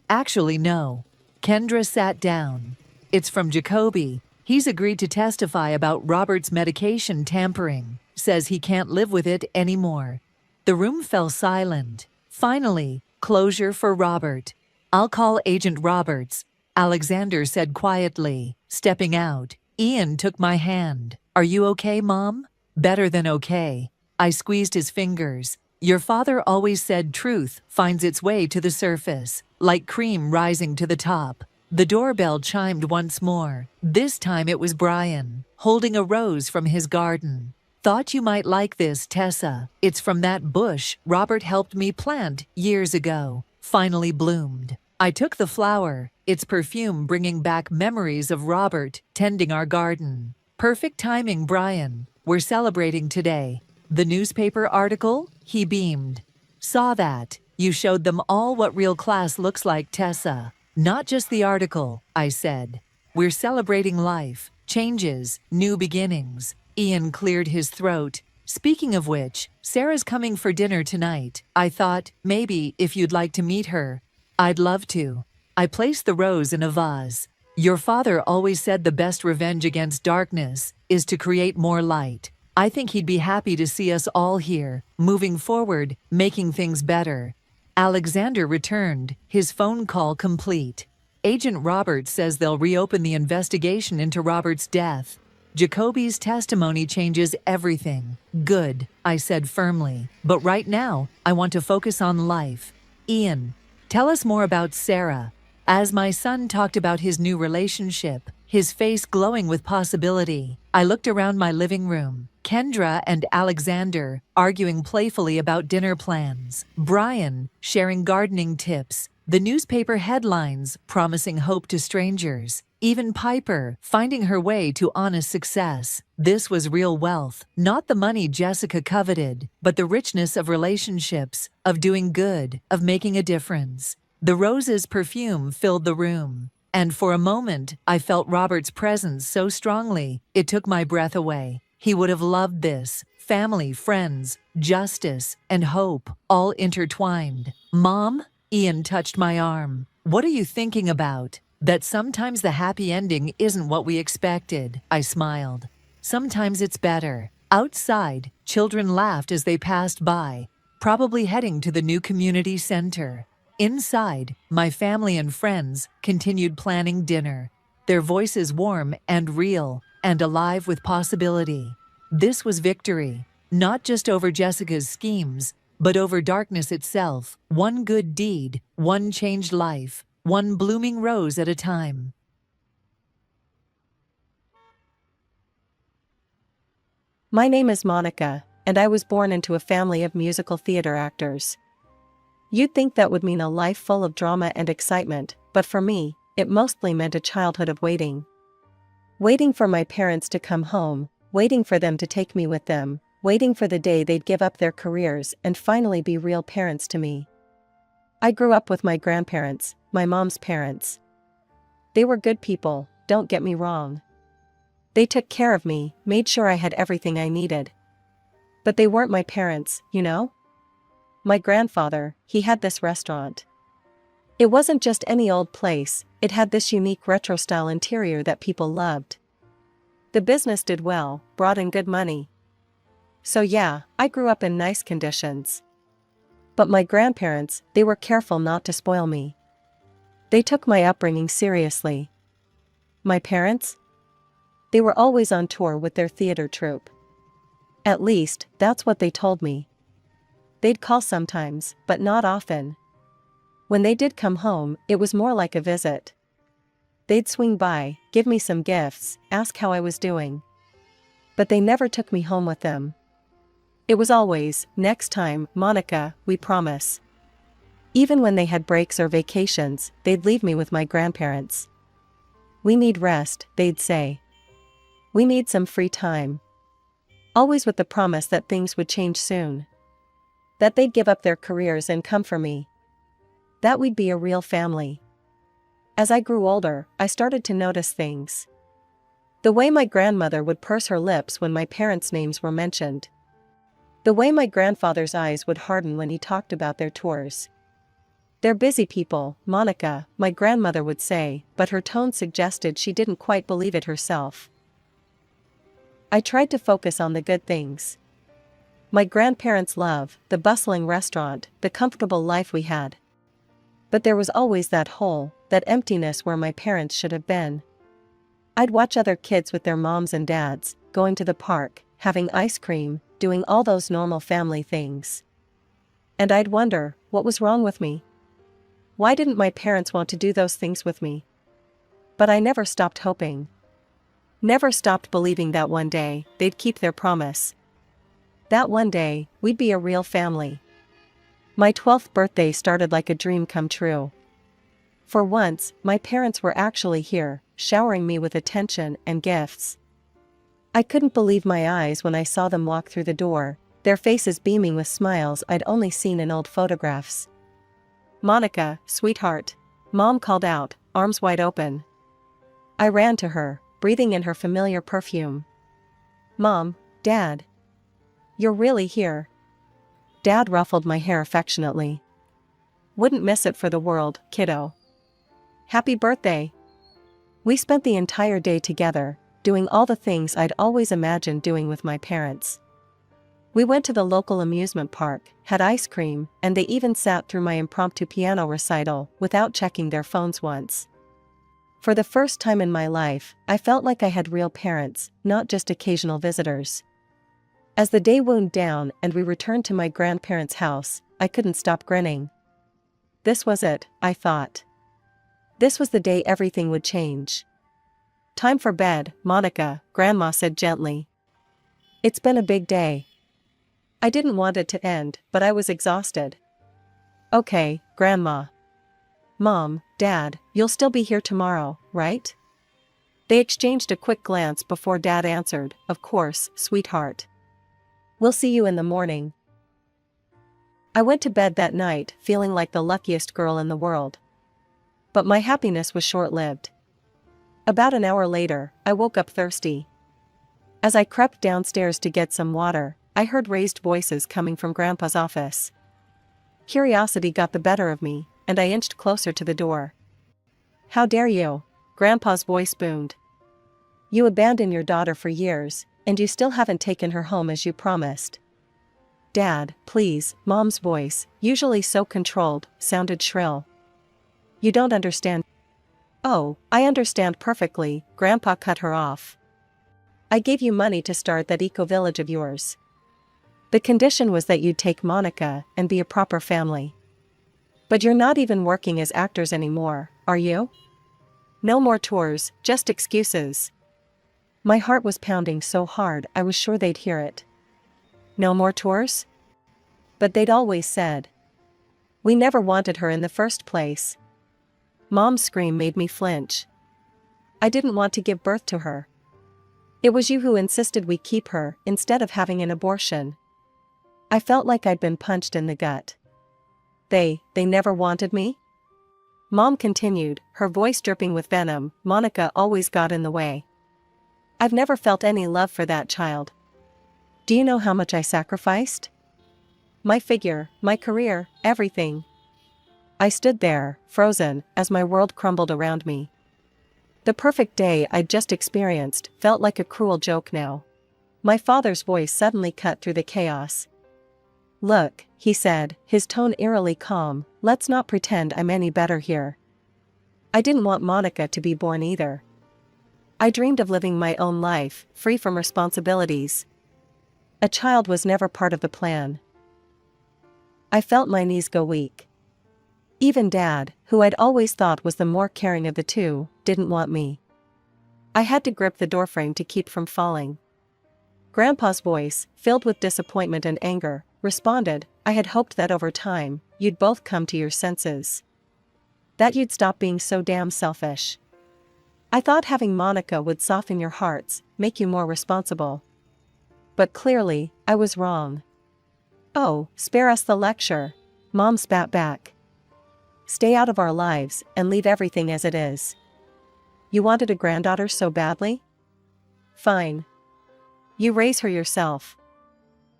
Actually, no. Kendra sat down. It's from Jacoby. He's agreed to testify about Robert's medication tampering. Says he can't live with it anymore. The room fell silent. Finally, closure for Robert. I'll call Agent Roberts, Alexander said quietly, stepping out. Ian took my hand. Are you okay, Mom? Better than okay. I squeezed his fingers. Your father always said truth finds its way to the surface, like cream rising to the top. The doorbell chimed once more. This time it was Brian, holding a rose from his garden. Thought you might like this, Tessa. It's from that bush Robert helped me plant years ago. Finally bloomed. I took the flower, its perfume bringing back memories of Robert tending our garden. Perfect timing, Brian. We're celebrating today. The newspaper article? He beamed. Saw that. You showed them all what real class looks like, Tessa. Not just the article, I said. We're celebrating life, changes, new beginnings. Ian cleared his throat. Speaking of which, Sarah's coming for dinner tonight. I thought, maybe, if you'd like to meet her. I'd love to. I placed the rose in a vase. Your father always said the best revenge against darkness is to create more light. I think he'd be happy to see us all here, moving forward, making things better. Alexander returned, his phone call complete. Agent Roberts says they'll reopen the investigation into Robert's death. Jacoby's testimony changes everything. Good, I said firmly. But right now, I want to focus on life. Ian, tell us more about Sarah. As my son talked about his new relationship, his face glowing with possibility, I looked around my living room. Kendra and Alexander arguing playfully about dinner plans. Brian sharing gardening tips. The newspaper headlines promising hope to strangers. Even Piper finding her way to honest success. This was real wealth, not the money Jessica coveted, but the richness of relationships, of doing good, of making a difference. The rose's perfume filled the room, and for a moment I felt Robert's presence so strongly it took my breath away. He would have loved this. Family, friends, justice, and hope, all intertwined. Mom? Ian touched my arm. What are you thinking about? That sometimes the happy ending isn't what we expected, I smiled. Sometimes it's better. Outside, children laughed as they passed by, probably heading to the new community center. Inside, my family and friends continued planning dinner, their voices warm and real, and alive with possibility. This was victory, not just over Jessica's schemes, but over darkness itself. One good deed, one changed life, one blooming rose at a time. My name is Monica, and I was born into a family of musical theater actors. You'd think that would mean a life full of drama and excitement, but for me, it mostly meant a childhood of waiting. Waiting for my parents to come home, waiting for them to take me with them, waiting for the day they'd give up their careers and finally be real parents to me. I grew up with my grandparents, my mom's parents. They were good people, don't get me wrong. They took care of me, made sure I had everything I needed. But they weren't my parents, you know? My grandfather, he had this restaurant. It wasn't just any old place, it had this unique retro-style interior that people loved. The business did well, brought in good money. So yeah, I grew up in nice conditions. But my grandparents, they were careful not to spoil me. They took my upbringing seriously. My parents? They were always on tour with their theater troupe. At least, that's what they told me. They'd call sometimes, but not often. When they did come home, it was more like a visit. They'd swing by, give me some gifts, ask how I was doing. But they never took me home with them. It was always, "Next time, Monica, we promise." Even when they had breaks or vacations, they'd leave me with my grandparents. "We need rest," they'd say. "We need some free time." Always with the promise that things would change soon. That they'd give up their careers and come for me. That we'd be a real family. As I grew older, I started to notice things. The way my grandmother would purse her lips when my parents' names were mentioned. The way my grandfather's eyes would harden when he talked about their tours. "They're busy people, Monica," my grandmother would say, but her tone suggested she didn't quite believe it herself. I tried to focus on the good things. My grandparents' love, the bustling restaurant, the comfortable life we had. But there was always that hole, that emptiness where my parents should have been. I'd watch other kids with their moms and dads, going to the park, having ice cream, doing all those normal family things. And I'd wonder, what was wrong with me? Why didn't my parents want to do those things with me? But I never stopped hoping. Never stopped believing that one day, they'd keep their promise. That one day, we'd be a real family. My 12th birthday started like a dream come true. For once, my parents were actually here, showering me with attention and gifts. I couldn't believe my eyes when I saw them walk through the door, their faces beaming with smiles I'd only seen in old photographs. "Monica, sweetheart," Mom called out, arms wide open. I ran to her, breathing in her familiar perfume. "Mom, Dad. You're really here?" Dad ruffled my hair affectionately. "Wouldn't miss it for the world, kiddo. Happy birthday." We spent the entire day together, doing all the things I'd always imagined doing with my parents. We went to the local amusement park, had ice cream, and they even sat through my impromptu piano recital without checking their phones once. For the first time in my life, I felt like I had real parents, not just occasional visitors. As the day wound down and we returned to my grandparents' house, I couldn't stop grinning. This was it, I thought. This was the day everything would change. "Time for bed, Monica," Grandma said gently. "It's been a big day." I didn't want it to end, but I was exhausted. "Okay, Grandma." "Mom, Dad, you'll still be here tomorrow, right?" They exchanged a quick glance before Dad answered, "Of course, sweetheart. We'll see you in the morning." I went to bed that night feeling like the luckiest girl in the world. But my happiness was short-lived. About an hour later, I woke up thirsty. As I crept downstairs to get some water, I heard raised voices coming from Grandpa's office. Curiosity got the better of me, and I inched closer to the door. "How dare you?" Grandpa's voice boomed. "You abandoned your daughter for years, and you still haven't taken her home as you promised." "Dad, please," Mom's voice, usually so controlled, sounded shrill. "You don't understand." "Oh, I understand perfectly," Grandpa cut her off. "I gave you money to start that eco-village of yours. The condition was that you'd take Monica and be a proper family. But you're not even working as actors anymore, are you? No more tours, just excuses." My heart was pounding so hard I was sure they'd hear it. No more tours? But they'd always said. We never wanted her in the first place. Mom's scream made me flinch. I didn't want to give birth to her. It was you who insisted we keep her instead of having an abortion. I felt like I'd been punched in the gut. They never wanted me? Mom continued, her voice dripping with venom. Monica always got in the way. I've never felt any love for that child. Do you know how much I sacrificed? My figure, my career, everything. I stood there, frozen, as my world crumbled around me. The perfect day I'd just experienced felt like a cruel joke now. My father's voice suddenly cut through the chaos. Look, he said, his tone eerily calm, let's not pretend I'm any better here. I didn't want Monica to be born either. I dreamed of living my own life, free from responsibilities. A child was never part of the plan. I felt my knees go weak. Even Dad, who I'd always thought was the more caring of the two, didn't want me. I had to grip the doorframe to keep from falling. Grandpa's voice, filled with disappointment and anger, responded, "I had hoped that over time, you'd both come to your senses. That you'd stop being so damn selfish. I thought having Monica would soften your hearts, make you more responsible." But clearly, I was wrong. "Oh, spare us the lecture," Mom spat back. "Stay out of our lives and leave everything as it is. You wanted a granddaughter so badly? Fine. You raise her yourself."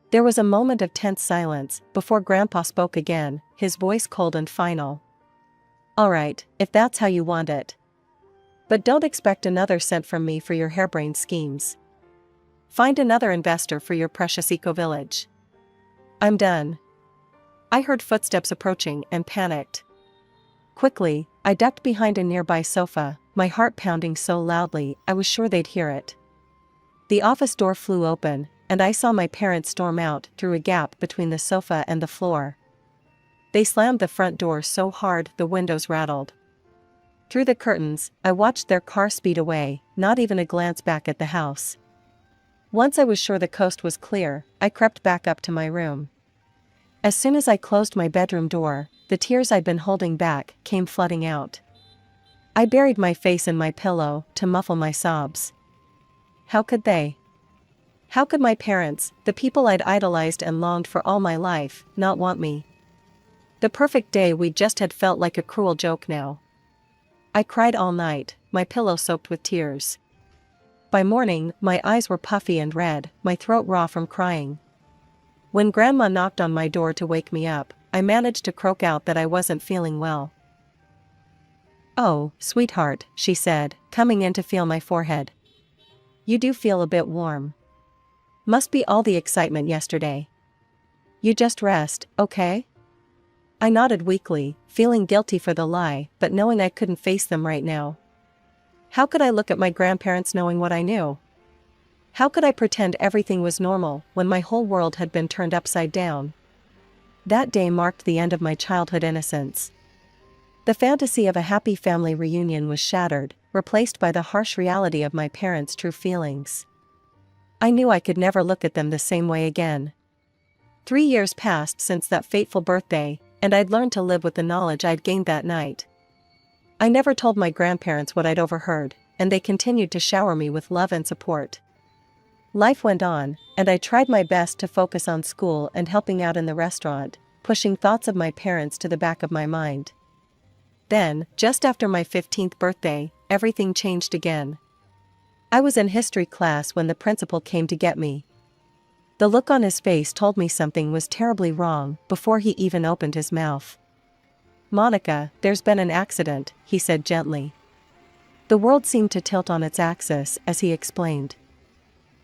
There was a moment of tense silence before Grandpa spoke again, his voice cold and final. "All right, if that's how you want it. But don't expect another cent from me for your harebrained schemes. Find another investor for your precious eco-village. I'm done." I heard footsteps approaching and panicked. Quickly, I ducked behind a nearby sofa, my heart pounding so loudly I was sure they'd hear it. The office door flew open, and I saw my parents storm out through a gap between the sofa and the floor. They slammed the front door so hard the windows rattled. Through the curtains, I watched their car speed away, not even a glance back at the house. Once I was sure the coast was clear, I crept back up to my room. As soon as I closed my bedroom door, the tears I'd been holding back came flooding out. I buried my face in my pillow to muffle my sobs. How could they? How could my parents, the people I'd idolized and longed for all my life, not want me? The perfect day we just had felt like a cruel joke now. I cried all night, my pillow soaked with tears. By morning, my eyes were puffy and red, my throat raw from crying. When Grandma knocked on my door to wake me up, I managed to croak out that I wasn't feeling well. "Oh, sweetheart," she said, coming in to feel my forehead. "You do feel a bit warm. Must be all the excitement yesterday. You just rest, okay?" I nodded weakly, feeling guilty for the lie, but knowing I couldn't face them right now. How could I look at my grandparents knowing what I knew? How could I pretend everything was normal when my whole world had been turned upside down? That day marked the end of my childhood innocence. The fantasy of a happy family reunion was shattered, replaced by the harsh reality of my parents' true feelings. I knew I could never look at them the same way again. 3 years passed since that fateful birthday, and I'd learned to live with the knowledge I'd gained that night. I never told my grandparents what I'd overheard, and they continued to shower me with love and support. Life went on, and I tried my best to focus on school and helping out in the restaurant, pushing thoughts of my parents to the back of my mind. Then, just after my 15th birthday, everything changed again. I was in history class when the principal came to get me. The look on his face told me something was terribly wrong before he even opened his mouth. "Monica, there's been an accident," he said gently. The world seemed to tilt on its axis as he explained.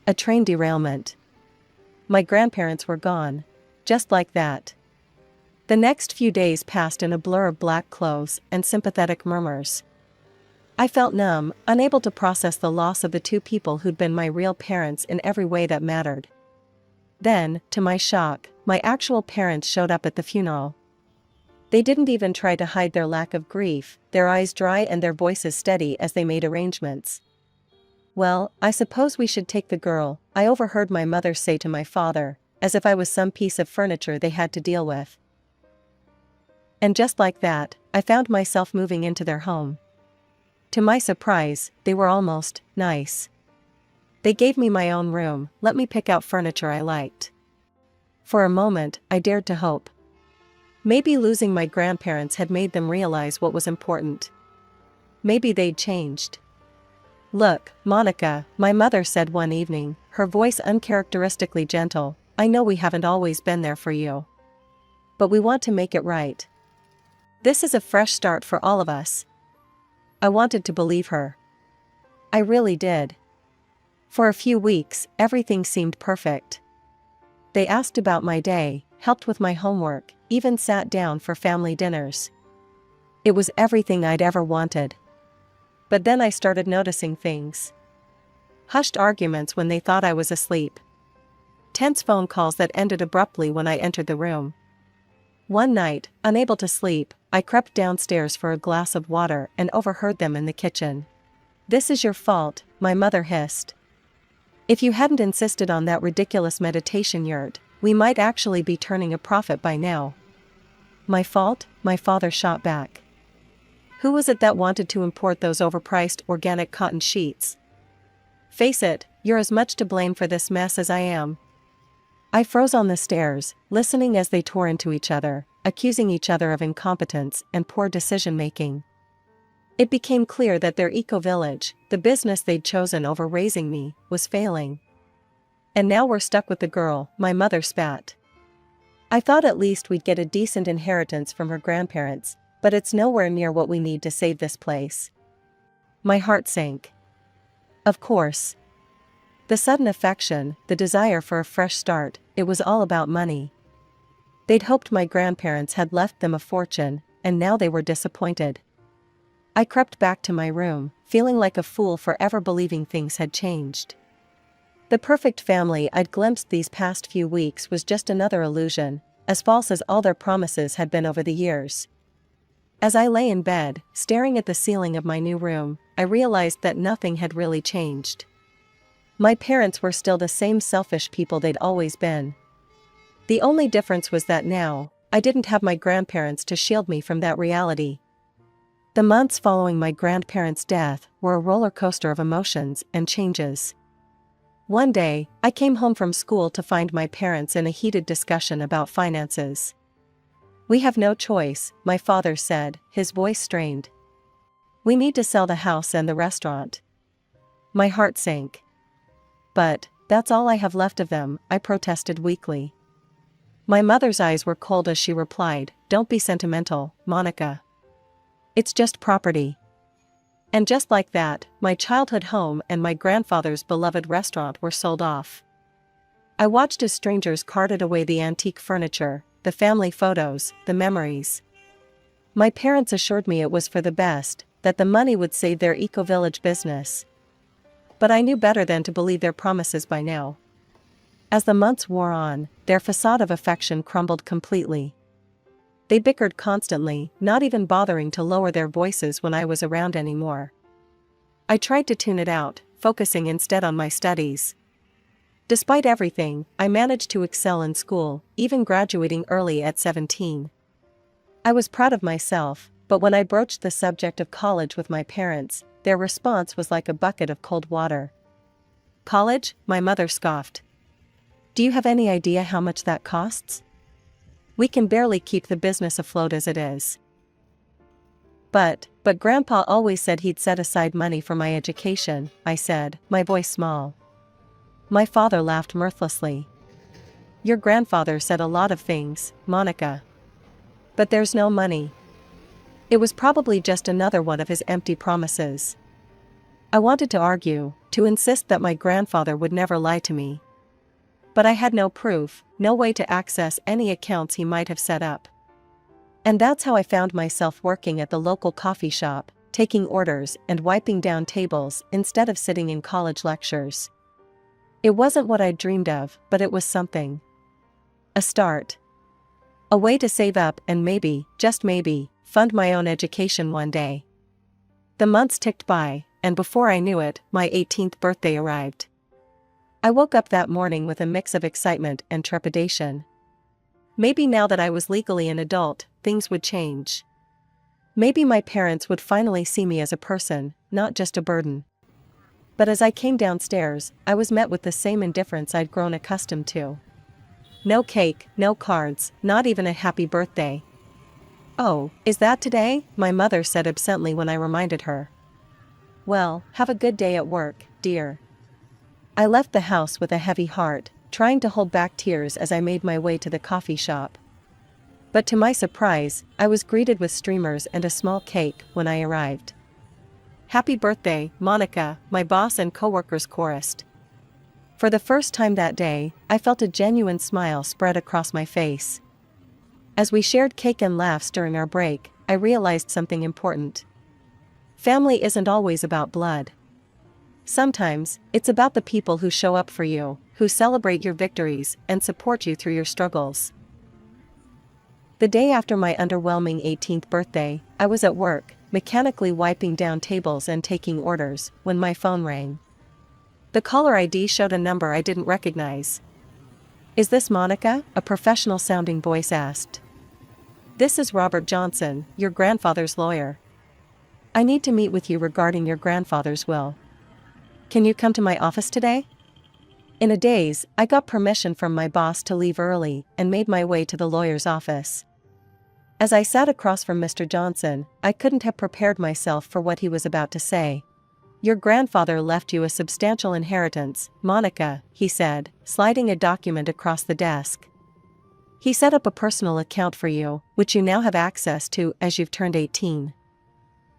A train derailment. My grandparents were gone. Just like that. The next few days passed in a blur of black clothes and sympathetic murmurs. I felt numb, unable to process the loss of the two people who'd been my real parents in every way that mattered. Then, to my shock, my actual parents showed up at the funeral. They didn't even try to hide their lack of grief, their eyes dry and their voices steady as they made arrangements. "Well, I suppose we should take the girl," I overheard my mother say to my father, as if I was some piece of furniture they had to deal with. And just like that, I found myself moving into their home. To my surprise, they were almost nice. They gave me my own room, let me pick out furniture I liked. For a moment, I dared to hope. Maybe losing my grandparents had made them realize what was important. Maybe they'd changed. "Look, Monica," my mother said one evening, her voice uncharacteristically gentle, "I know we haven't always been there for you. But we want to make it right. This is a fresh start for all of us." I wanted to believe her. I really did. For a few weeks, everything seemed perfect. They asked about my day, helped with my homework, even sat down for family dinners. It was everything I'd ever wanted. But then I started noticing things. hushed arguments when they thought I was asleep, tense phone calls that ended abruptly when I entered the room. One night, unable to sleep, I crept downstairs for a glass of water and overheard them in the kitchen. "This is your fault," my mother hissed. "If you hadn't insisted on that ridiculous meditation yurt, we might actually be turning a profit by now." "My fault?" my father shot back. "Who was it that wanted to import those overpriced organic cotton sheets? Face it, you're as much to blame for this mess as I am." I froze on the stairs, listening as they tore into each other, accusing each other of incompetence and poor decision-making. It became clear that their eco-village, the business they'd chosen over raising me, was failing. "And now we're stuck with the girl," my mother spat. "I thought at least we'd get a decent inheritance from her grandparents, but it's nowhere near what we need to save this place." My heart sank. Of course. The sudden affection, the desire for a fresh start, it was all about money. They'd hoped my grandparents had left them a fortune, and now they were disappointed. I crept back to my room, feeling like a fool for ever believing things had changed. The perfect family I'd glimpsed these past few weeks was just another illusion, as false as all their promises had been over the years. As I lay in bed, staring at the ceiling of my new room, I realized that nothing had really changed. My parents were still the same selfish people they'd always been. The only difference was that now, I didn't have my grandparents to shield me from that reality. The months following my grandparents' death were a roller coaster of emotions and changes. One day, I came home from school to find my parents in a heated discussion about finances. "We have no choice," my father said, his voice strained. "We need to sell the house and the restaurant." My heart sank. "But, that's all I have left of them," I protested weakly. My mother's eyes were cold as she replied, "Don't be sentimental, Monica. It's just property." And just like that, my childhood home and my grandfather's beloved restaurant were sold off. I watched as strangers carted away the antique furniture, the family photos, the memories. My parents assured me it was for the best, that the money would save their eco-village business. But I knew better than to believe their promises by now. As the months wore on, their facade of affection crumbled completely. They bickered constantly, not even bothering to lower their voices when I was around anymore. I tried to tune it out, focusing instead on my studies. Despite everything, I managed to excel in school, even graduating early at 17. I was proud of myself, but when I broached the subject of college with my parents, their response was like a bucket of cold water. "College?" my mother scoffed. "Do you have any idea how much that costs? We can barely keep the business afloat as it is." But Grandpa always said he'd set aside money for my education," I said, my voice small. My father laughed mirthlessly. "Your grandfather said a lot of things, Monica. But there's no money." It was probably just another one of his empty promises. I wanted to argue, to insist that my grandfather would never lie to me. But I had no proof, no way to access any accounts he might have set up. And that's how I found myself working at the local coffee shop, taking orders and wiping down tables instead of sitting in college lectures. It wasn't what I'd dreamed of, but it was something. A start. A way to save up and maybe, just maybe, fund my own education one day. The months ticked by, and before I knew it, my 18th birthday arrived. I woke up that morning with a mix of excitement and trepidation. Maybe now that I was legally an adult, things would change. Maybe my parents would finally see me as a person, not just a burden. But as I came downstairs, I was met with the same indifference I'd grown accustomed to. No cake, no cards, not even a happy birthday. "Oh, is that today?" my mother said absently when I reminded her. "Well, have a good day at work, dear." I left the house with a heavy heart, trying to hold back tears as I made my way to the coffee shop. But to my surprise, I was greeted with streamers and a small cake when I arrived. "Happy birthday, Monica," my boss and coworkers chorused. For the first time that day, I felt a genuine smile spread across my face. As we shared cake and laughs during our break, I realized something important. Family isn't always about blood. Sometimes, it's about the people who show up for you, who celebrate your victories and support you through your struggles. The day after my underwhelming 18th birthday, I was at work, mechanically wiping down tables and taking orders, when my phone rang. The caller ID showed a number I didn't recognize. "Is this Monica?" a professional-sounding voice asked. "This is Robert Johnson, your grandfather's lawyer. I need to meet with you regarding your grandfather's will. Can you come to my office today?" In a daze, I got permission from my boss to leave early and made my way to the lawyer's office. As I sat across from Mr. Johnson, I couldn't have prepared myself for what he was about to say. "Your grandfather left you a substantial inheritance, Monica," he said, sliding a document across the desk. "He set up a personal account for you, which you now have access to as you've turned 18.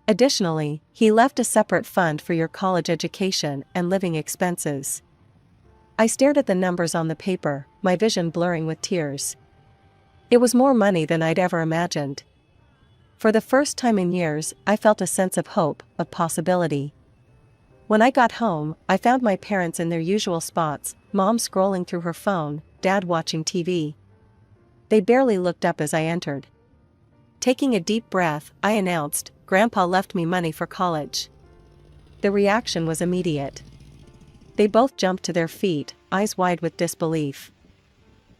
Additionally, he left a separate fund for your college education and living expenses." I stared at the numbers on the paper, my vision blurring with tears. It was more money than I'd ever imagined. For the first time in years, I felt a sense of hope, of possibility. When I got home, I found my parents in their usual spots, Mom scrolling through her phone, Dad watching TV. They barely looked up as I entered. Taking a deep breath, I announced, "Grandpa left me money for college." The reaction was immediate. They both jumped to their feet, eyes wide with disbelief.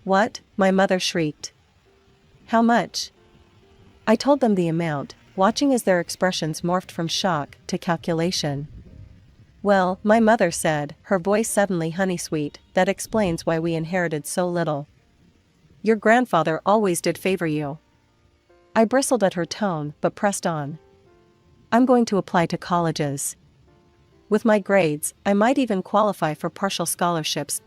"What?" my mother shrieked. "How much?" I told them the amount, watching as their expressions morphed from shock to calculation. "Well," my mother said, her voice suddenly honey-sweet, "that explains why we inherited so little. Your grandfather always did favor you." I bristled at her tone, but pressed on. "I'm going to apply to colleges. With my grades, I might even qualify for partial scholarships."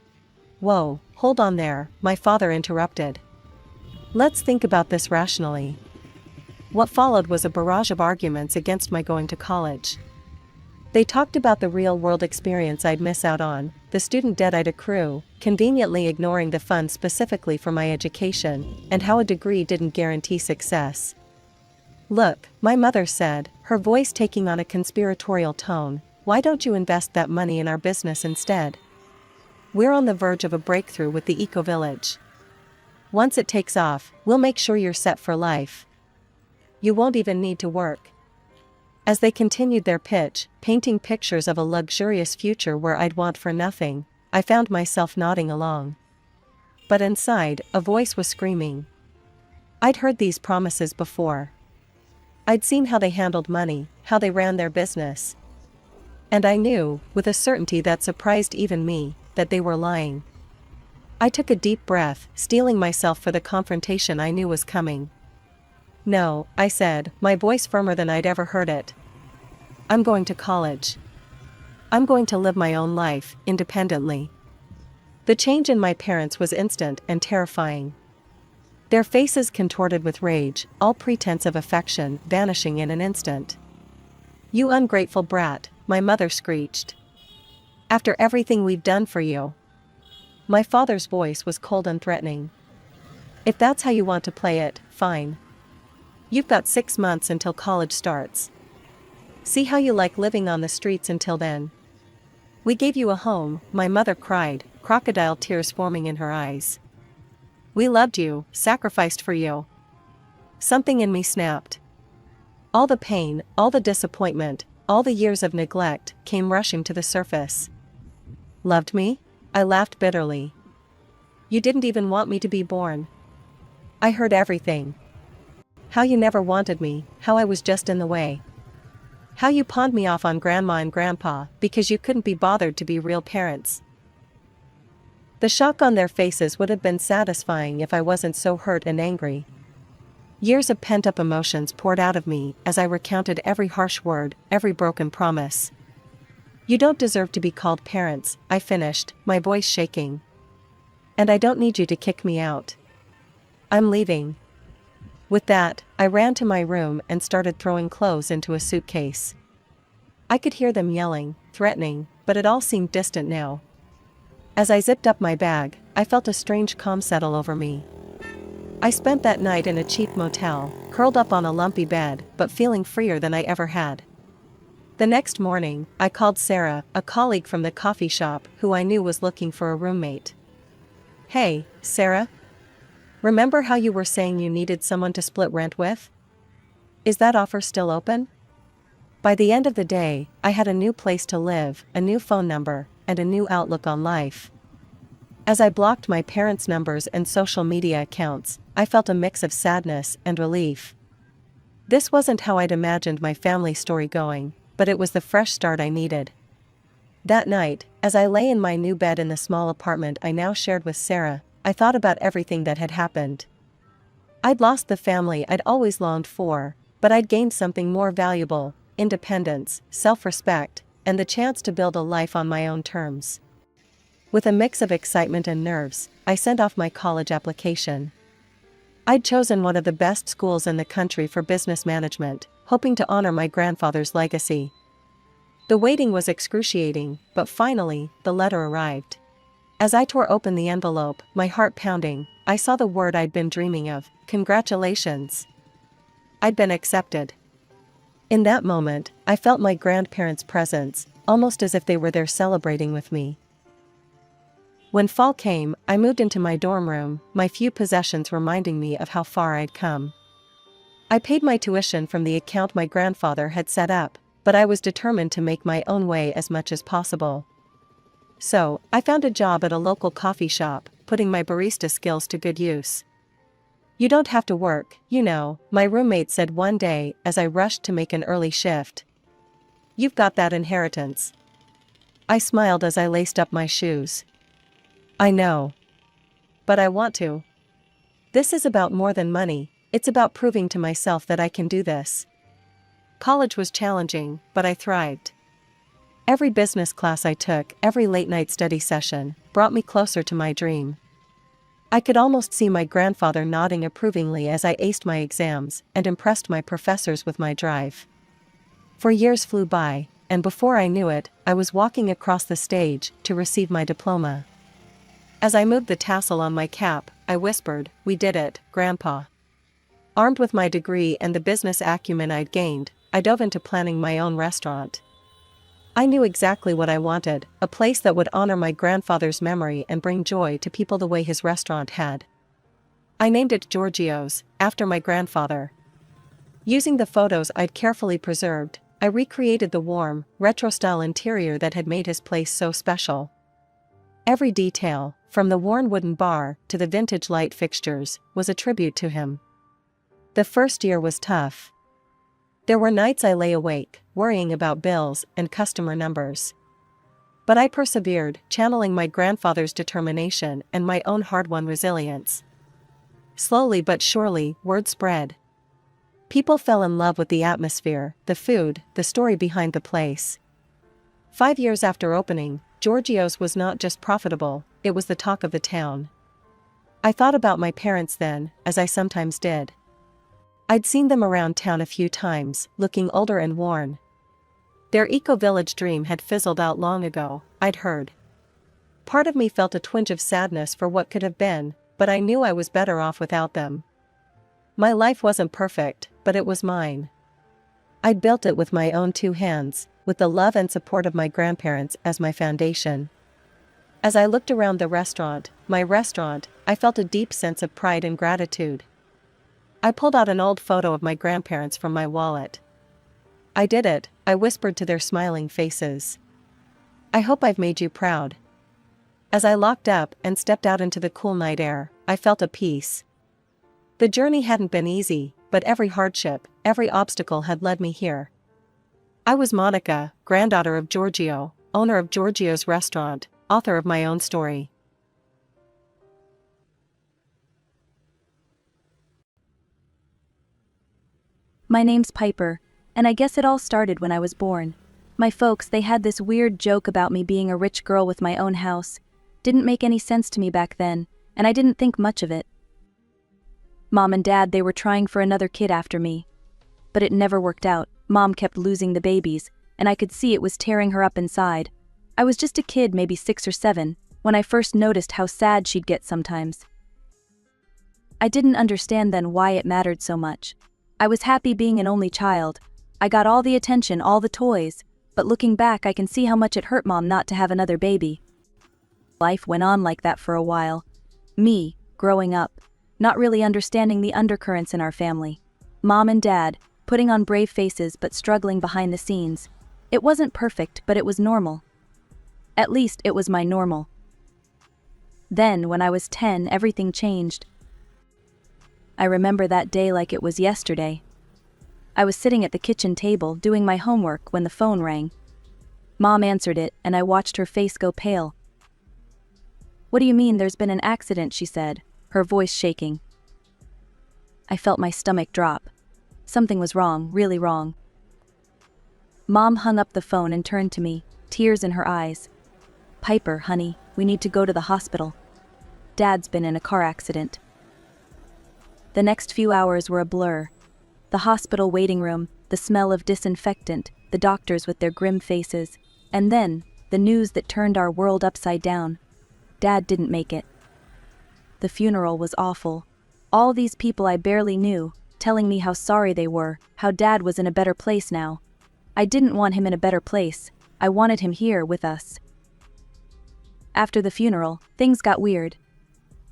"Whoa, hold on there," my father interrupted. "Let's think about this rationally." What followed was a barrage of arguments against my going to college. They talked about the real-world experience I'd miss out on, the student debt I'd accrue, conveniently ignoring the funds specifically for my education, and how a degree didn't guarantee success. "Look," my mother said, her voice taking on a conspiratorial tone, "why don't you invest that money in our business instead? We're on the verge of a breakthrough with the eco-village. Once it takes off, we'll make sure you're set for life. You won't even need to work." As they continued their pitch, painting pictures of a luxurious future where I'd want for nothing, I found myself nodding along. But inside, a voice was screaming. I'd heard these promises before. I'd seen how they handled money, how they ran their business. And I knew, with a certainty that surprised even me, that they were lying. I took a deep breath, steeling myself for the confrontation I knew was coming. "No," I said, my voice firmer than I'd ever heard it. "I'm going to college. I'm going to live my own life, independently." The change in my parents was instant and terrifying. Their faces contorted with rage, all pretense of affection vanishing in an instant. "You ungrateful brat," my mother screeched. "After everything we've done for you." My father's voice was cold and threatening. "If that's how you want to play it, fine. You've got 6 months until college starts. See how you like living on the streets until then. We gave you a home," my mother cried, crocodile tears forming in her eyes. "We loved you, sacrificed for you." Something in me snapped. All the pain, all the disappointment, all the years of neglect came rushing to the surface. "Loved me?" I laughed bitterly. "You didn't even want me to be born." I heard everything. How you never wanted me, how I was just in the way. How you pawned me off on Grandma and Grandpa because you couldn't be bothered to be real parents. The shock on their faces would have been satisfying if I wasn't so hurt and angry. Years of pent-up emotions poured out of me as I recounted every harsh word, every broken promise. "You don't deserve to be called parents," I finished, my voice shaking. "And I don't need you to kick me out. I'm leaving." With that, I ran to my room and started throwing clothes into a suitcase. I could hear them yelling, threatening, but it all seemed distant now. As I zipped up my bag, I felt a strange calm settle over me. I spent that night in a cheap motel, curled up on a lumpy bed, but feeling freer than I ever had. The next morning, I called Sarah, a colleague from the coffee shop who I knew was looking for a roommate. "Hey, Sarah? Remember how you were saying you needed someone to split rent with? Is that offer still open?" By the end of the day, I had a new place to live, a new phone number, and a new outlook on life. As I blocked my parents' numbers and social media accounts, I felt a mix of sadness and relief. This wasn't how I'd imagined my family story going, but it was the fresh start I needed. That night, as I lay in my new bed in the small apartment I now shared with Sarah, I thought about everything that had happened. I'd lost the family I'd always longed for, but I'd gained something more valuable: independence, self-respect, and the chance to build a life on my own terms. With a mix of excitement and nerves, I sent off my college application. I'd chosen one of the best schools in the country for business management, hoping to honor my grandfather's legacy. The waiting was excruciating, but finally, the letter arrived. As I tore open the envelope, my heart pounding, I saw the word I'd been dreaming of: congratulations. I'd been accepted. In that moment, I felt my grandparents' presence, almost as if they were there celebrating with me. When fall came, I moved into my dorm room, my few possessions reminding me of how far I'd come. I paid my tuition from the account my grandfather had set up, but I was determined to make my own way as much as possible. So, I found a job at a local coffee shop, putting my barista skills to good use. "You don't have to work, you know," my roommate said one day as I rushed to make an early shift. "You've got that inheritance." I smiled as I laced up my shoes. "I know. But I want to. This is about more than money, it's about proving to myself that I can do this." College was challenging, but I thrived. Every business class I took, every late-night study session, brought me closer to my dream. I could almost see my grandfather nodding approvingly as I aced my exams and impressed my professors with my drive. 4 years flew by, and before I knew it, I was walking across the stage to receive my diploma. As I moved the tassel on my cap, I whispered, "We did it, Grandpa." Armed with my degree and the business acumen I'd gained, I dove into planning my own restaurant. I knew exactly what I wanted: a place that would honor my grandfather's memory and bring joy to people the way his restaurant had. I named it Giorgio's, after my grandfather. Using the photos I'd carefully preserved, I recreated the warm, retro-style interior that had made his place so special. Every detail, from the worn wooden bar to the vintage light fixtures, was a tribute to him. The first year was tough. There were nights I lay awake, worrying about bills and customer numbers. But I persevered, channeling my grandfather's determination and my own hard-won resilience. Slowly but surely, word spread. People fell in love with the atmosphere, the food, the story behind the place. 5 years after opening, Giorgio's was not just profitable, it was the talk of the town. I thought about my parents then, as I sometimes did. I'd seen them around town a few times, looking older and worn. Their eco-village dream had fizzled out long ago, I'd heard. Part of me felt a twinge of sadness for what could have been, but I knew I was better off without them. My life wasn't perfect, but it was mine. I'd built it with my own 2 hands, with the love and support of my grandparents as my foundation. As I looked around the restaurant, my restaurant, I felt a deep sense of pride and gratitude. I pulled out an old photo of my grandparents from my wallet. "I did it," I whispered to their smiling faces. "I hope I've made you proud." As I locked up and stepped out into the cool night air, I felt a peace. The journey hadn't been easy, but every hardship, every obstacle had led me here. I was Monica, granddaughter of Giorgio, owner of Giorgio's restaurant, author of my own story. My name's Piper, and I guess it all started when I was born. My folks, they had this weird joke about me being a rich girl with my own house. Didn't make any sense to me back then, and I didn't think much of it. Mom and Dad, they were trying for another kid after me. But it never worked out. Mom kept losing the babies, and I could see it was tearing her up inside. I was just a kid, maybe 6 or 7, when I first noticed how sad she'd get sometimes. I didn't understand then why it mattered so much. I was happy being an only child, I got all the attention, all the toys, but looking back I can see how much it hurt Mom not to have another baby. Life went on like that for a while. Me, growing up, not really understanding the undercurrents in our family. Mom and Dad, putting on brave faces but struggling behind the scenes. It wasn't perfect, but it was normal. At least it was my normal. Then, when I was 10, everything changed. I remember that day like it was yesterday. I was sitting at the kitchen table doing my homework when the phone rang. Mom answered it, and I watched her face go pale. "What do you mean there's been an accident?" she said, her voice shaking. I felt my stomach drop. Something was wrong, really wrong. Mom hung up the phone and turned to me, tears in her eyes. "Piper, honey, we need to go to the hospital. Dad's been in a car accident." The next few hours were a blur. The hospital waiting room, the smell of disinfectant, the doctors with their grim faces, and then, the news that turned our world upside down. Dad didn't make it. The funeral was awful. All these people I barely knew, telling me how sorry they were, how Dad was in a better place now. I didn't want him in a better place. I wanted him here with us. After the funeral, things got weird.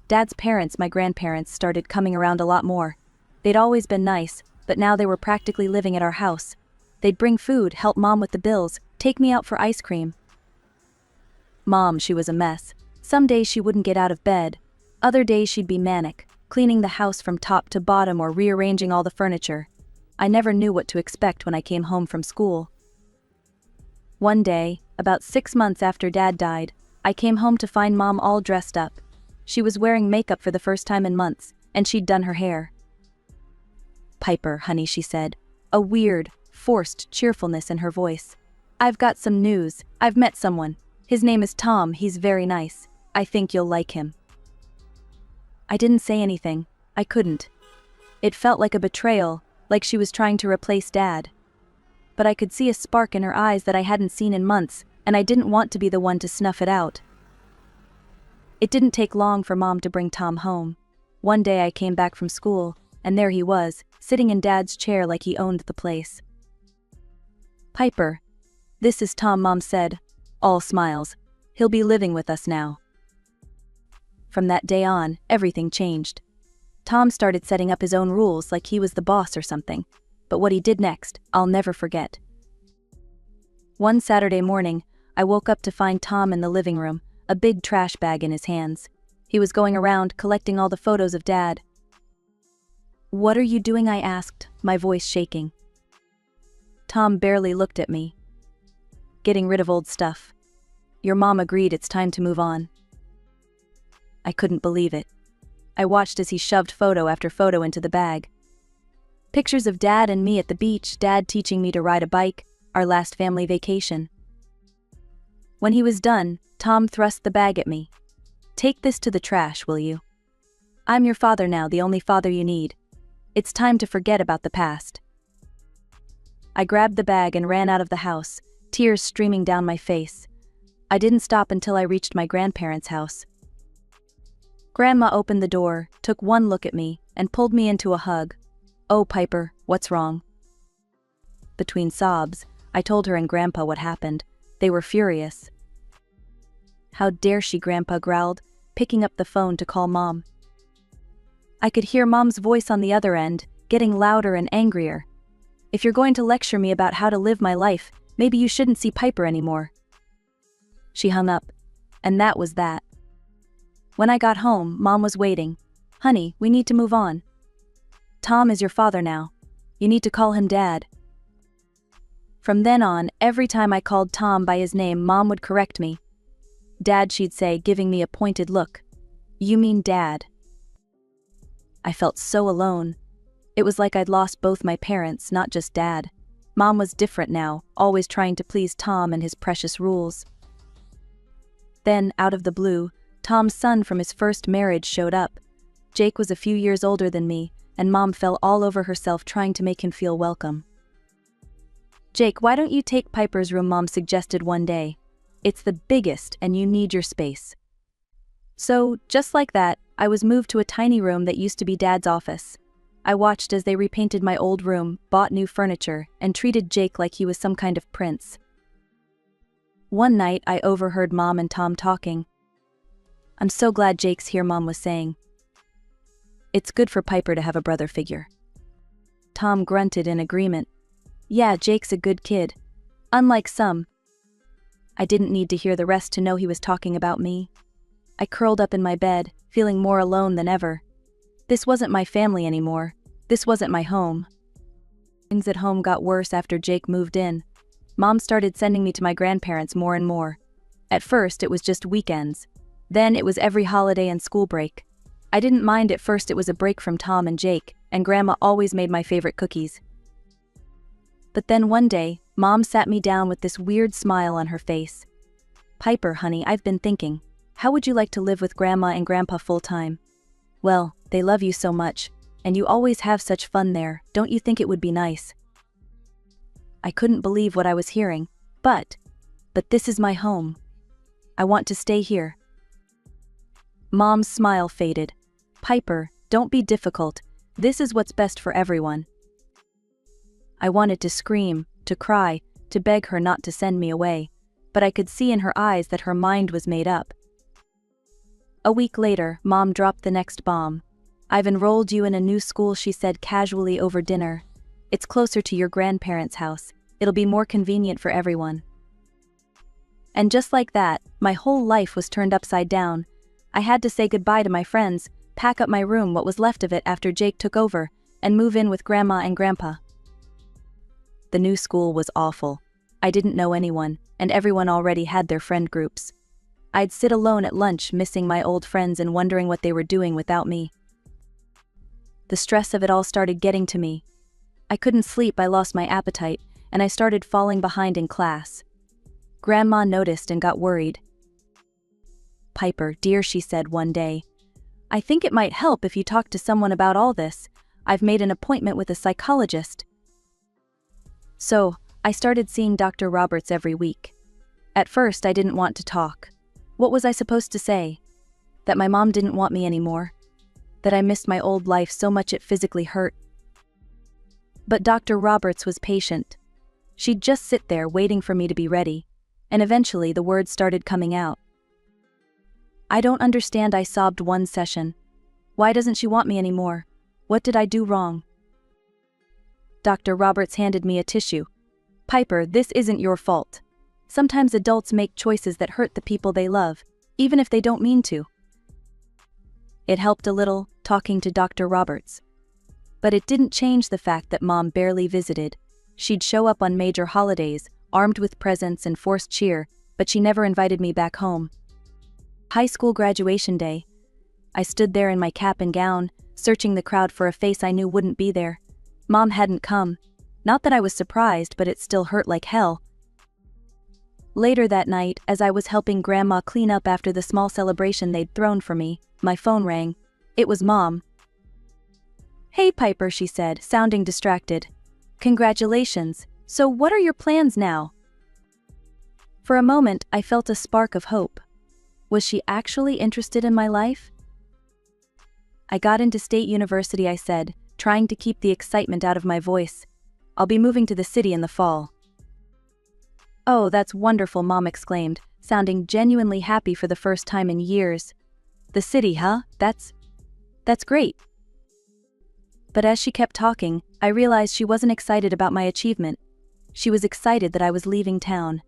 Dad's parents, my grandparents, started coming around a lot more. They'd always been nice, but now they were practically living at our house. They'd bring food, help Mom with the bills, take me out for ice cream. Mom, she was a mess. Some days she wouldn't get out of bed. Other days she'd be manic, cleaning the house from top to bottom or rearranging all the furniture. I never knew what to expect when I came home from school. One day, about 6 months after Dad died, I came home to find Mom all dressed up. She was wearing makeup for the first time in months, and she'd done her hair. "Piper, honey," she said, a weird, forced cheerfulness in her voice. "I've got some news. I've met someone. His name is Tom. He's very nice. I think you'll like him." I didn't say anything. I couldn't. It felt like a betrayal, like she was trying to replace Dad. But I could see a spark in her eyes that I hadn't seen in months, and I didn't want to be the one to snuff it out. It didn't take long for Mom to bring Tom home. One day I came back from school, and there he was, sitting in Dad's chair like he owned the place. "Piper, this is Tom," Mom said, all smiles. "He'll be living with us now." From that day on, everything changed. Tom started setting up his own rules like he was the boss or something, but what he did next, I'll never forget. One Saturday morning, I woke up to find Tom in the living room, a big trash bag in his hands. He was going around collecting all the photos of Dad. "What are you doing?" I asked, my voice shaking. Tom barely looked at me. "Getting rid of old stuff. Your mom agreed it's time to move on." I couldn't believe it. I watched as he shoved photo after photo into the bag. Pictures of Dad and me at the beach, Dad teaching me to ride a bike, our last family vacation. When he was done, Tom thrust the bag at me. "Take this to the trash, will you? I'm your father now, the only father you need. It's time to forget about the past." I grabbed the bag and ran out of the house, tears streaming down my face. I didn't stop until I reached my grandparents' house. Grandma opened the door, took one look at me, and pulled me into a hug. "Oh, Piper, what's wrong?" Between sobs, I told her and Grandpa what happened. They were furious. "How dare she?" Grandpa growled, picking up the phone to call Mom. I could hear Mom's voice on the other end, getting louder and angrier. "If you're going to lecture me about how to live my life, maybe you shouldn't see Piper anymore." She hung up, and that was that. When I got home, Mom was waiting. "Honey, we need to move on. Tom is your father now. You need to call him Dad." From then on, every time I called Tom by his name, Mom would correct me. "Dad," she'd say, giving me a pointed look. "You mean Dad." I felt so alone. It was like I'd lost both my parents, not just Dad. Mom was different now, always trying to please Tom and his precious rules. Then, out of the blue, Tom's son from his first marriage showed up. Jake was a few years older than me, and Mom fell all over herself trying to make him feel welcome. "Jake, why don't you take Piper's room?" Mom suggested one day. "It's the biggest, and you need your space." So, just like that, I was moved to a tiny room that used to be Dad's office. I watched as they repainted my old room, bought new furniture, and treated Jake like he was some kind of prince. One night, I overheard Mom and Tom talking. "I'm so glad Jake's here," Mom was saying. "It's good for Piper to have a brother figure." Tom grunted in agreement. "Yeah, Jake's a good kid. Unlike some." I didn't need to hear the rest to know he was talking about me. I curled up in my bed, feeling more alone than ever. This wasn't my family anymore. This wasn't my home. Things at home got worse after Jake moved in. Mom started sending me to my grandparents more and more. At first, it was just weekends. Then it was every holiday and school break. I didn't mind at first. It was a break from Tom and Jake, and Grandma always made my favorite cookies. But then one day, Mom sat me down with this weird smile on her face. "Piper, honey, I've been thinking, how would you like to live with Grandma and Grandpa full-time? Well, they love you so much, and you always have such fun there. Don't you think it would be nice?" I couldn't believe what I was hearing, but this is my home. I want to stay here. Mom's smile faded. "Piper, don't be difficult. This is what's best for everyone." I wanted to scream, to cry, to beg her not to send me away, but I could see in her eyes that her mind was made up. A week later, Mom dropped the next bomb. "I've enrolled you in a new school," she said casually over dinner. "It's closer to your grandparents' house. It'll be more convenient for everyone." And just like that, my whole life was turned upside down. I had to say goodbye to my friends, pack up my room, what was left of it after Jake took over, and move in with Grandma and Grandpa. The new school was awful. I didn't know anyone, and everyone already had their friend groups. I'd sit alone at lunch, missing my old friends and wondering what they were doing without me. The stress of it all started getting to me. I couldn't sleep, I lost my appetite, and I started falling behind in class. Grandma noticed and got worried. "Piper, dear," she said one day, "I think it might help if you talk to someone about all this. I've made an appointment with a psychologist." So, I started seeing Dr. Roberts every week. At first, I didn't want to talk. What was I supposed to say? That my mom didn't want me anymore? That I missed my old life so much it physically hurt? But Dr. Roberts was patient. She'd just sit there waiting for me to be ready, and eventually the words started coming out. "I don't understand," I sobbed one session. "Why doesn't she want me anymore? What did I do wrong?" Dr. Roberts handed me a tissue. "Piper, this isn't your fault. Sometimes adults make choices that hurt the people they love, even if they don't mean to." It helped a little, talking to Dr. Roberts. But it didn't change the fact that Mom barely visited. She'd show up on major holidays, armed with presents and forced cheer, but she never invited me back home. High school graduation day. I stood there in my cap and gown, searching the crowd for a face I knew wouldn't be there. Mom hadn't come. Not that I was surprised, but it still hurt like hell. Later that night, as I was helping Grandma clean up after the small celebration they'd thrown for me, my phone rang. It was Mom. "Hey, Piper," she said, sounding distracted. "Congratulations. So what are your plans now?" For a moment, I felt a spark of hope. Was she actually interested in my life? "I got into State University," I said, trying to keep the excitement out of my voice. "I'll be moving to the city in the fall." "Oh, that's wonderful," Mom exclaimed, sounding genuinely happy for the first time in years. "The city, huh? That's great." But as she kept talking, I realized she wasn't excited about my achievement. She was excited that I was leaving town,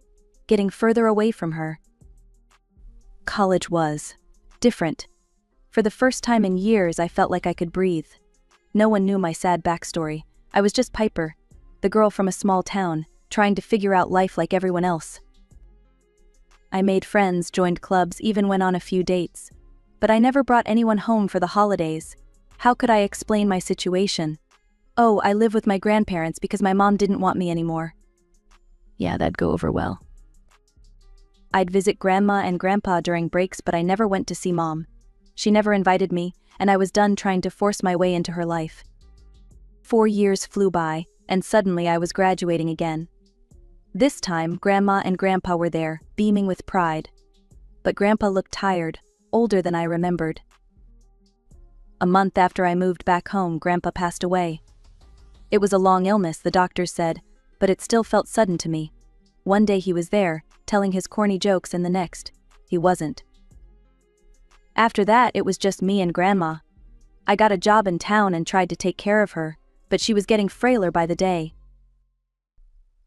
getting further away from her. College was different. For the first time in years, I felt like I could breathe. No one knew my sad backstory. I was just Piper, the girl from a small town, trying to figure out life like everyone else. I made friends, joined clubs, even went on a few dates. But I never brought anyone home for the holidays. How could I explain my situation? "Oh, I live with my grandparents because my mom didn't want me anymore." Yeah, that'd go over well. I'd visit Grandma and Grandpa during breaks, but I never went to see Mom. She never invited me, and I was done trying to force my way into her life. 4 years flew by, and suddenly I was graduating again. This time, Grandma and Grandpa were there, beaming with pride. But Grandpa looked tired, older than I remembered. A month after I moved back home, Grandpa passed away. It was a long illness, the doctors said, but it still felt sudden to me. One day he was there, telling his corny jokes, and the next, he wasn't. After that, it was just me and Grandma. I got a job in town and tried to take care of her, but she was getting frailer by the day.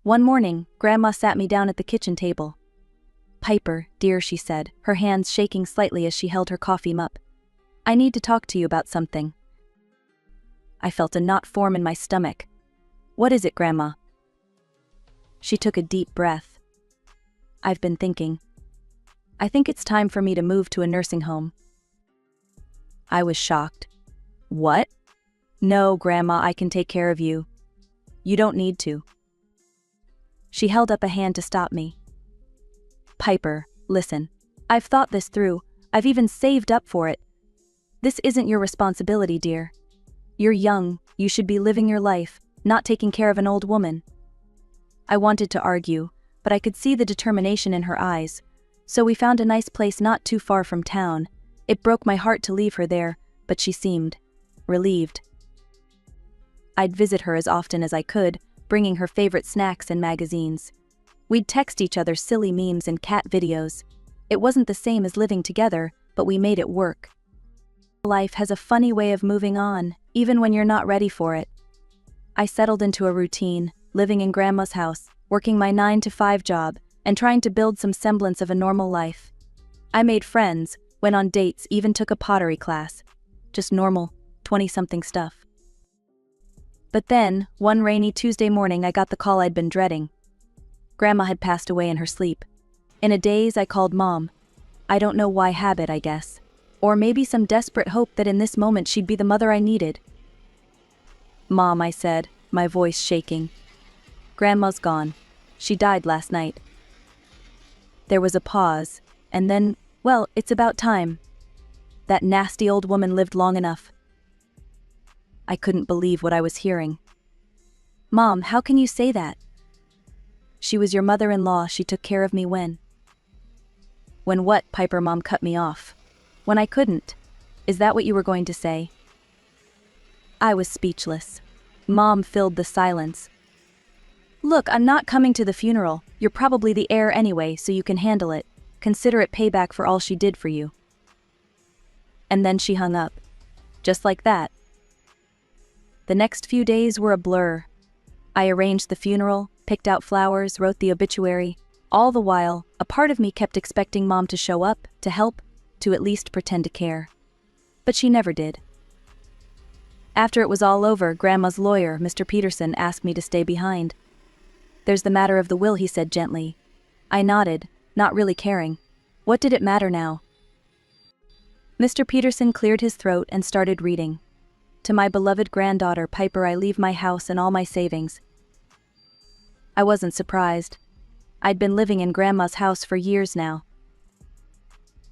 One morning, Grandma sat me down at the kitchen table. "Piper, dear," she said, her hands shaking slightly as she held her coffee cup. "I need to talk to you about something." I felt a knot form in my stomach. "What is it, Grandma?" She took a deep breath. "I've been thinking. I think it's time for me to move to a nursing home." I was shocked. "What?" "No, Grandma, I can take care of you. You don't need to." She held up a hand to stop me. "Piper, listen. I've thought this through. I've even saved up for it. This isn't your responsibility, dear. You're young, you should be living your life, not taking care of an old woman." I wanted to argue, but I could see the determination in her eyes, so we found a nice place not too far from town. It broke my heart to leave her there, but she seemed relieved. I'd visit her as often as I could, bringing her favorite snacks and magazines. We'd text each other silly memes and cat videos. It wasn't the same as living together, but we made it work. Life has a funny way of moving on, even when you're not ready for it. I settled into a routine, living in Grandma's house, working my 9-to-5 job, and trying to build some semblance of a normal life. I made friends, went on dates, even took a pottery class. Just normal, 20-something stuff. But then, one rainy Tuesday morning, I got the call I'd been dreading. Grandma had passed away in her sleep. In a daze, I called Mom. I don't know why, habit, I guess. Or maybe some desperate hope that in this moment she'd be the mother I needed. "Mom," I said, my voice shaking. "Grandma's gone. She died last night." There was a pause, and then, "Well, it's about time. That nasty old woman lived long enough." I couldn't believe what I was hearing. "Mom, how can you say that?" "She was your mother-in-law. She took care of me when..." "When what?" Piper. Mom cut me off. "When I couldn't. Is that what you were going to say?" I was speechless. Mom filled the silence. "Look, I'm not coming to the funeral. You're probably the heir anyway, so you can handle it. Consider it payback for all she did for you." And then she hung up. Just like that. The next few days were a blur. I arranged the funeral, picked out flowers, wrote the obituary. All the while, a part of me kept expecting Mom to show up, to help, to at least pretend to care. But she never did. After it was all over, Grandma's lawyer, Mr. Peterson, asked me to stay behind. "There's the matter of the will," he said gently. I nodded, not really caring. What did it matter now? Mr. Peterson cleared his throat and started reading. "To my beloved granddaughter, Piper, I leave my house and all my savings." I wasn't surprised. I'd been living in Grandma's house for years now.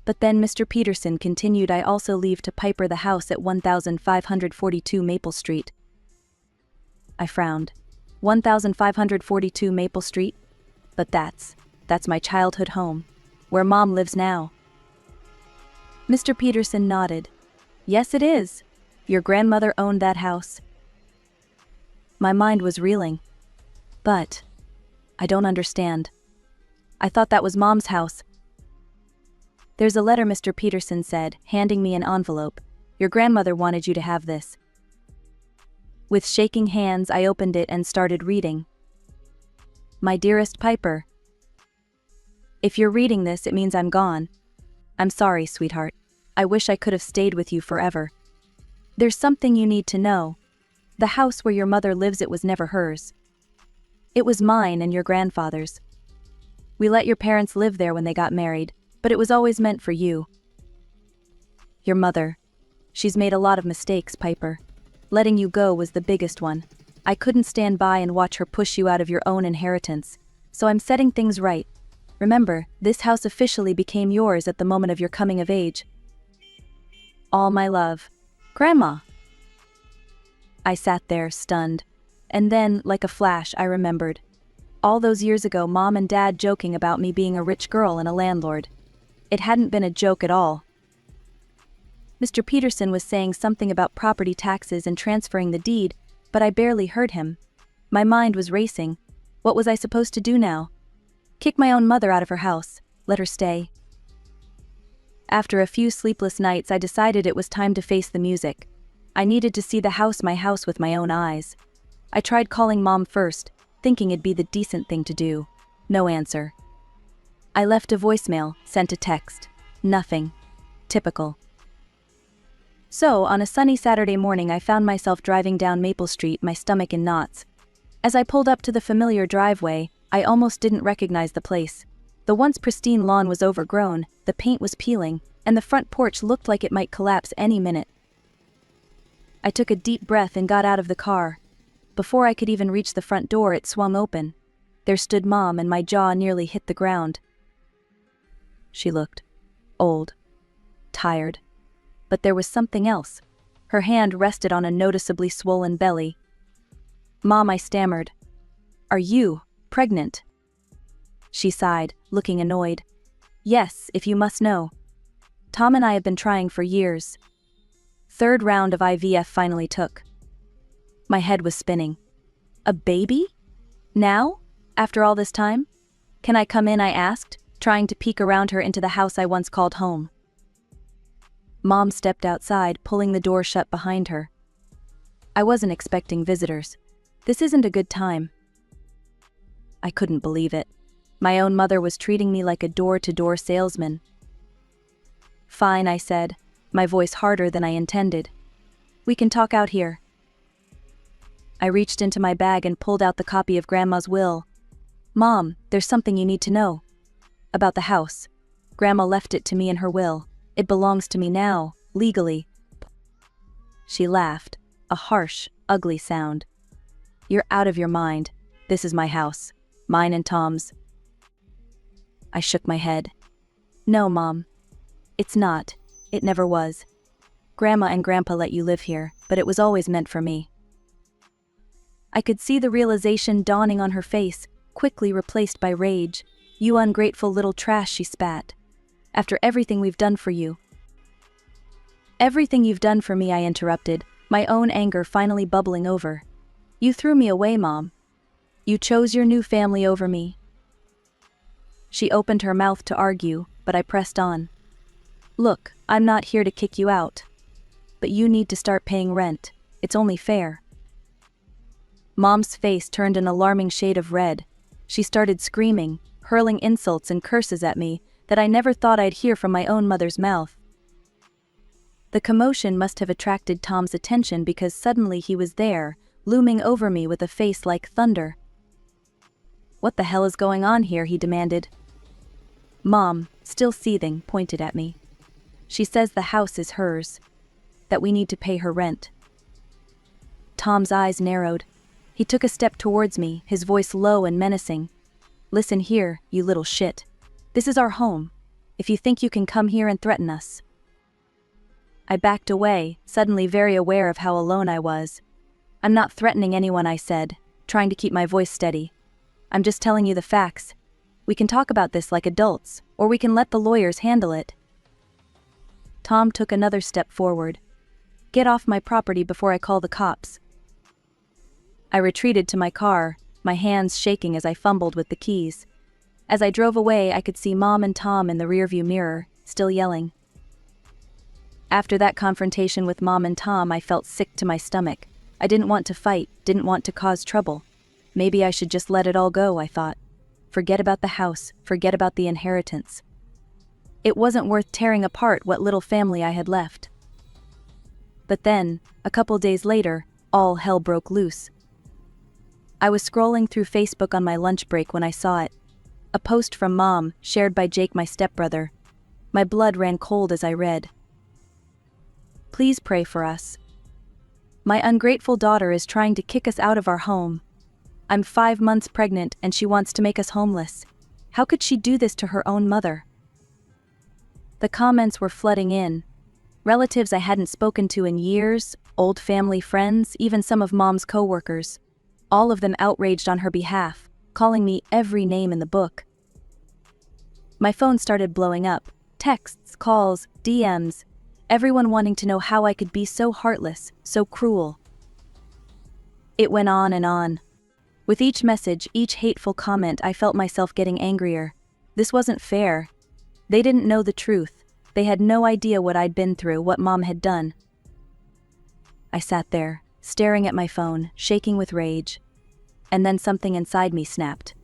But then Mr. Peterson continued, "I also leave to Piper the house at 1542 Maple Street." I frowned. 1542 Maple Street? But that's my childhood home, where Mom lives now. Mr. Peterson nodded. "Yes, it is. Your grandmother owned that house." My mind was reeling. "But I don't understand. I thought that was Mom's house." "There's a letter," Mr. Peterson said, handing me an envelope. "Your grandmother wanted you to have this." With shaking hands, I opened it and started reading. "My dearest Piper, if you're reading this, it means I'm gone. I'm sorry, sweetheart. I wish I could have stayed with you forever. There's something you need to know. The house where your mother lives, it was never hers. It was mine and your grandfather's. We let your parents live there when they got married, but it was always meant for you. Your mother. She's made a lot of mistakes, Piper. Letting you go was the biggest one. I couldn't stand by and watch her push you out of your own inheritance, so I'm setting things right. Remember, this house officially became yours at the moment of your coming of age. All my love. Grandma." I sat there, stunned, and then, like a flash, I remembered. All those years ago, Mom and Dad joking about me being a rich girl and a landlord. It hadn't been a joke at all. Mr. Peterson was saying something about property taxes and transferring the deed, but I barely heard him. My mind was racing. What was I supposed to do now? Kick my own mother out of her house, let her stay. After a few sleepless nights, I decided it was time to face the music. I needed to see my house with my own eyes. I tried calling Mom first, thinking it'd be the decent thing to do. No answer. I left a voicemail, sent a text. Nothing. Typical. So, on a sunny Saturday morning, I found myself driving down Maple Street, my stomach in knots. As I pulled up to the familiar driveway, I almost didn't recognize the place. The once pristine lawn was overgrown, the paint was peeling, and the front porch looked like it might collapse any minute. I took a deep breath and got out of the car. Before I could even reach the front door, it swung open. There stood Mom, and my jaw nearly hit the ground. She looked old, tired. But there was something else. Her hand rested on a noticeably swollen belly. "Mom," I stammered. "Are you pregnant?" She sighed, looking annoyed. "Yes, if you must know. Tom and I have been trying for years. Third round of IVF finally took." My head was spinning. "A baby? Now? After all this time? Can I come in?" I asked, trying to peek around her into the house I once called home. Mom stepped outside, pulling the door shut behind her. "I wasn't expecting visitors. This isn't a good time." I couldn't believe it. My own mother was treating me like a door-to-door salesman. "Fine," I said, my voice harder than I intended. "We can talk out here." I reached into my bag and pulled out the copy of Grandma's will. "Mom, there's something you need to know. About the house. Grandma left it to me in her will. It belongs to me now, legally." She laughed, a harsh, ugly sound. "You're out of your mind. This is my house. Mine and Tom's." I shook my head. "No, Mom. It's not. It never was. Grandma and Grandpa let you live here, but it was always meant for me." I could see the realization dawning on her face, quickly replaced by rage. "You ungrateful little trash," she spat. "After everything we've done for you." "Everything you've done for me," I interrupted, my own anger finally bubbling over. "You threw me away, Mom. You chose your new family over me." She opened her mouth to argue, but I pressed on. "Look, I'm not here to kick you out. But you need to start paying rent. It's only fair." Mom's face turned an alarming shade of red. She started screaming, hurling insults and curses at me that I never thought I'd hear from my own mother's mouth. The commotion must have attracted Tom's attention because suddenly he was there, looming over me with a face like thunder. "What the hell is going on here?" he demanded. Mom, still seething, pointed at me. "She says the house is hers. That we need to pay her rent." Tom's eyes narrowed. He took a step towards me, his voice low and menacing. "Listen here, you little shit. This is our home. If you think you can come here and threaten us." I backed away, suddenly very aware of how alone I was. "I'm not threatening anyone," I said, trying to keep my voice steady. "I'm just telling you the facts. We can talk about this like adults, or we can let the lawyers handle it." Tom took another step forward. "Get off my property before I call the cops." I retreated to my car, my hands shaking as I fumbled with the keys. As I drove away, I could see Mom and Tom in the rearview mirror, still yelling. After that confrontation with Mom and Tom, I felt sick to my stomach. I didn't want to fight, didn't want to cause trouble. Maybe I should just let it all go, I thought. Forget about the house, forget about the inheritance. It wasn't worth tearing apart what little family I had left. But then, a couple days later, all hell broke loose. I was scrolling through Facebook on my lunch break when I saw it. A post from Mom, shared by Jake, my stepbrother. My blood ran cold as I read. "Please pray for us. My ungrateful daughter is trying to kick us out of our home. I'm 5 months pregnant and she wants to make us homeless. How could she do this to her own mother?" The comments were flooding in. Relatives I hadn't spoken to in years, old family friends, even some of Mom's co-workers. All of them outraged on her behalf, calling me every name in the book. My phone started blowing up. Texts, calls, DMs. everyone wanting to know how I could be so heartless, so cruel. It went on and on. With each message, each hateful comment, I felt myself getting angrier. This wasn't fair. They didn't know the truth. They had no idea what I'd been through, what Mom had done. I sat there, staring at my phone, shaking with rage. And then something inside me snapped.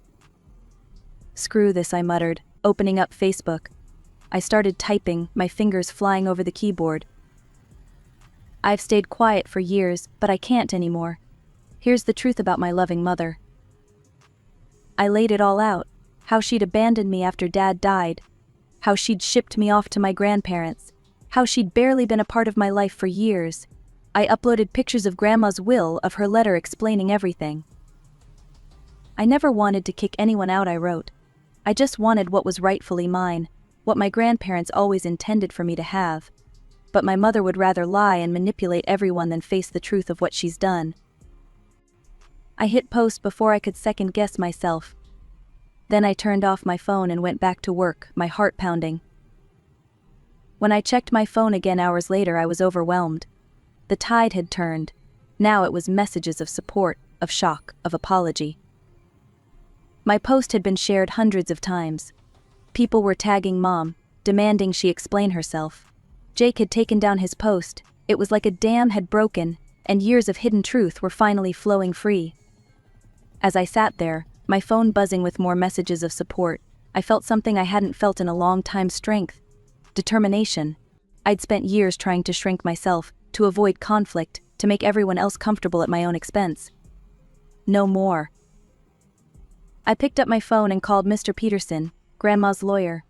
"Screw this," I muttered, opening up Facebook. I started typing, my fingers flying over the keyboard. "I've stayed quiet for years, but I can't anymore. Here's the truth about my loving mother." I laid it all out. How she'd abandoned me after Dad died. How she'd shipped me off to my grandparents. How she'd barely been a part of my life for years. I uploaded pictures of Grandma's will, of her letter explaining everything. I never wanted to kick anyone out, I wrote. I just wanted what was rightfully mine, what my grandparents always intended for me to have. But my mother would rather lie and manipulate everyone than face the truth of what she's done. I hit post before I could second guess myself. Then I turned off my phone and went back to work, my heart pounding. When I checked my phone again hours later, I was overwhelmed. The tide had turned. Now it was messages of support, of shock, of apology. My post had been shared hundreds of times. People were tagging Mom, demanding she explain herself. Jake had taken down his post. It was like a dam had broken, and years of hidden truth were finally flowing free. As I sat there, my phone buzzing with more messages of support, I felt something I hadn't felt in a long time: strength, determination. I'd spent years trying to shrink myself, to avoid conflict, to make everyone else comfortable at my own expense. No more. I picked up my phone and called Mr. Peterson, Grandma's lawyer.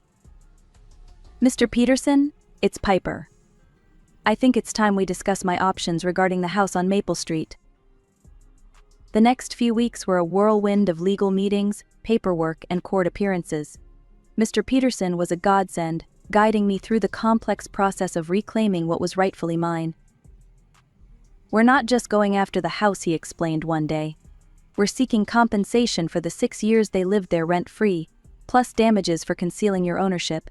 "Mr. Peterson, it's Piper. I think it's time we discuss my options regarding the house on Maple Street." The next few weeks were a whirlwind of legal meetings, paperwork, and court appearances. Mr. Peterson was a godsend, guiding me through the complex process of reclaiming what was rightfully mine. "We're not just going after the house," he explained one day. "We're seeking compensation for the 6 years they lived there rent-free, plus damages for concealing your ownership."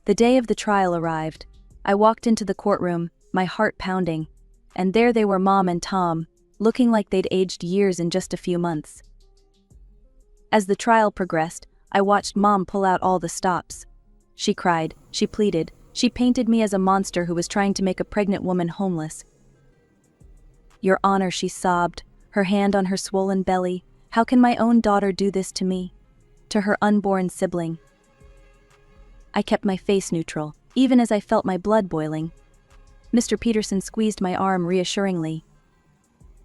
The day of the trial arrived. I walked into the courtroom, my heart pounding, and there they were, Mom and Tom, looking like they'd aged years in just a few months. As the trial progressed, I watched Mom pull out all the stops. She cried, she pleaded, she painted me as a monster who was trying to make a pregnant woman homeless. "Your Honor," she sobbed, her hand on her swollen belly, "how can my own daughter do this to me? To her unborn sibling?" I kept my face neutral, even as I felt my blood boiling. Mr. Peterson squeezed my arm reassuringly.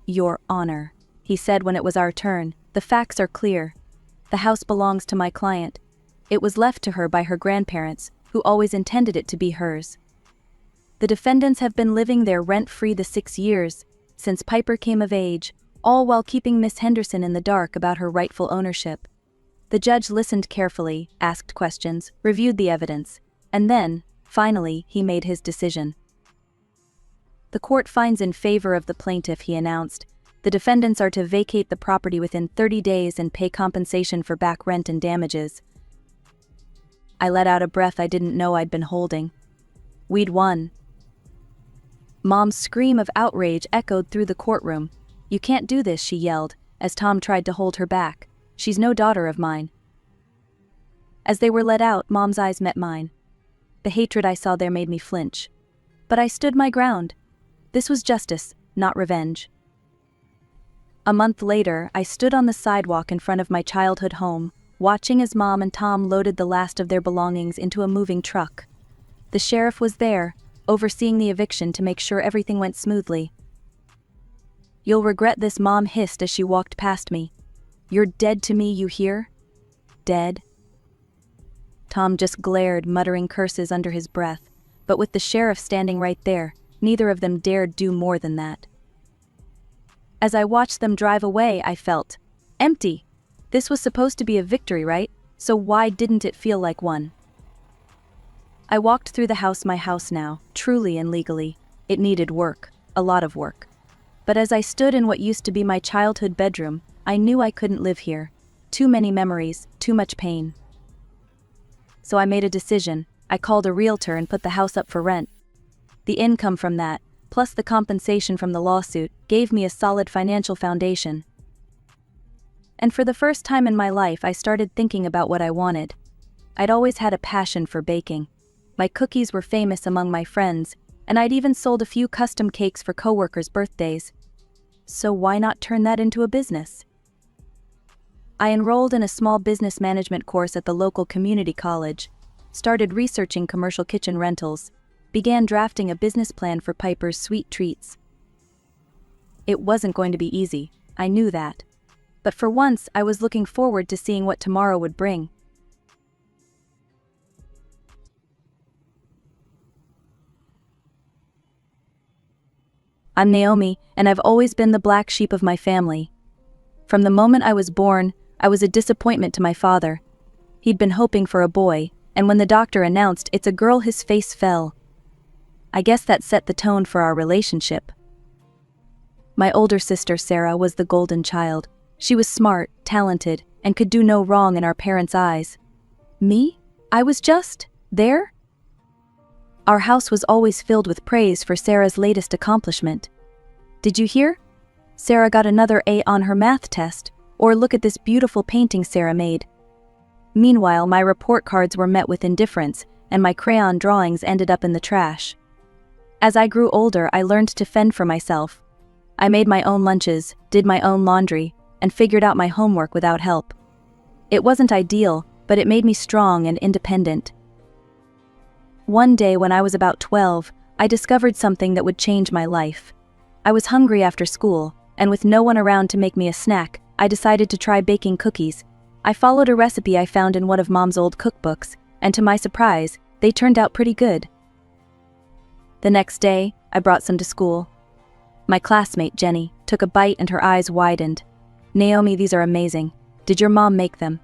"Your Honor," he said when it was our turn, "the facts are clear. The house belongs to my client. It was left to her by her grandparents, who always intended it to be hers. The defendants have been living there rent-free the 6 years, since Piper came of age, all while keeping Miss Henderson in the dark about her rightful ownership." The judge listened carefully, asked questions, reviewed the evidence, and then, finally, he made his decision. "The court finds in favor of the plaintiff," he announced. "The defendants are to vacate the property within 30 days and pay compensation for back rent and damages." I let out a breath I didn't know I'd been holding. We'd won. Mom's scream of outrage echoed through the courtroom. "You can't do this," she yelled, as Tom tried to hold her back. "She's no daughter of mine." As they were let out, Mom's eyes met mine. The hatred I saw there made me flinch. But I stood my ground. This was justice, not revenge. A month later, I stood on the sidewalk in front of my childhood home, watching as Mom and Tom loaded the last of their belongings into a moving truck. The sheriff was there, overseeing the eviction to make sure everything went smoothly. "You'll regret this," Mom hissed as she walked past me. "You're dead to me, you hear? Dead." Tom just glared, muttering curses under his breath, but with the sheriff standing right there, neither of them dared do more than that. As I watched them drive away, I felt empty. This was supposed to be a victory, right? So why didn't it feel like one? I walked through the house, my house now, truly and legally. It needed work, a lot of work. But as I stood in what used to be my childhood bedroom, I knew I couldn't live here. Too many memories, too much pain. So I made a decision. I called a realtor and put the house up for rent. The income from that, plus the compensation from the lawsuit, gave me a solid financial foundation. And for the first time in my life, I started thinking about what I wanted. I'd always had a passion for baking. My cookies were famous among my friends, and I'd even sold a few custom cakes for coworkers' birthdays. So why not turn that into a business? I enrolled in a small business management course at the local community college, started researching commercial kitchen rentals, began drafting a business plan for Piper's sweet treats. It wasn't going to be easy, I knew that. But for once, I was looking forward to seeing what tomorrow would bring. I'm Naomi, and I've always been the black sheep of my family. From the moment I was born, I was a disappointment to my father. He'd been hoping for a boy, and when the doctor announced it's a girl, his face fell. I guess that set the tone for our relationship. My older sister, Sarah, was the golden child. She was smart, talented, and could do no wrong in our parents' eyes. Me? I was just there? Our house was always filled with praise for Sarah's latest accomplishment. Did you hear? Sarah got another A on her math test, or look at this beautiful painting Sarah made. Meanwhile, my report cards were met with indifference, and my crayon drawings ended up in the trash. As I grew older, I learned to fend for myself. I made my own lunches, did my own laundry, and figured out my homework without help. It wasn't ideal, but it made me strong and independent. One day when I was about 12, I discovered something that would change my life. I was hungry after school, and with no one around to make me a snack, I decided to try baking cookies. I followed a recipe I found in one of Mom's old cookbooks, and to my surprise, they turned out pretty good. The next day, I brought some to school. My classmate, Jenny, took a bite and her eyes widened. "Naomi, these are amazing. Did your mom make them?"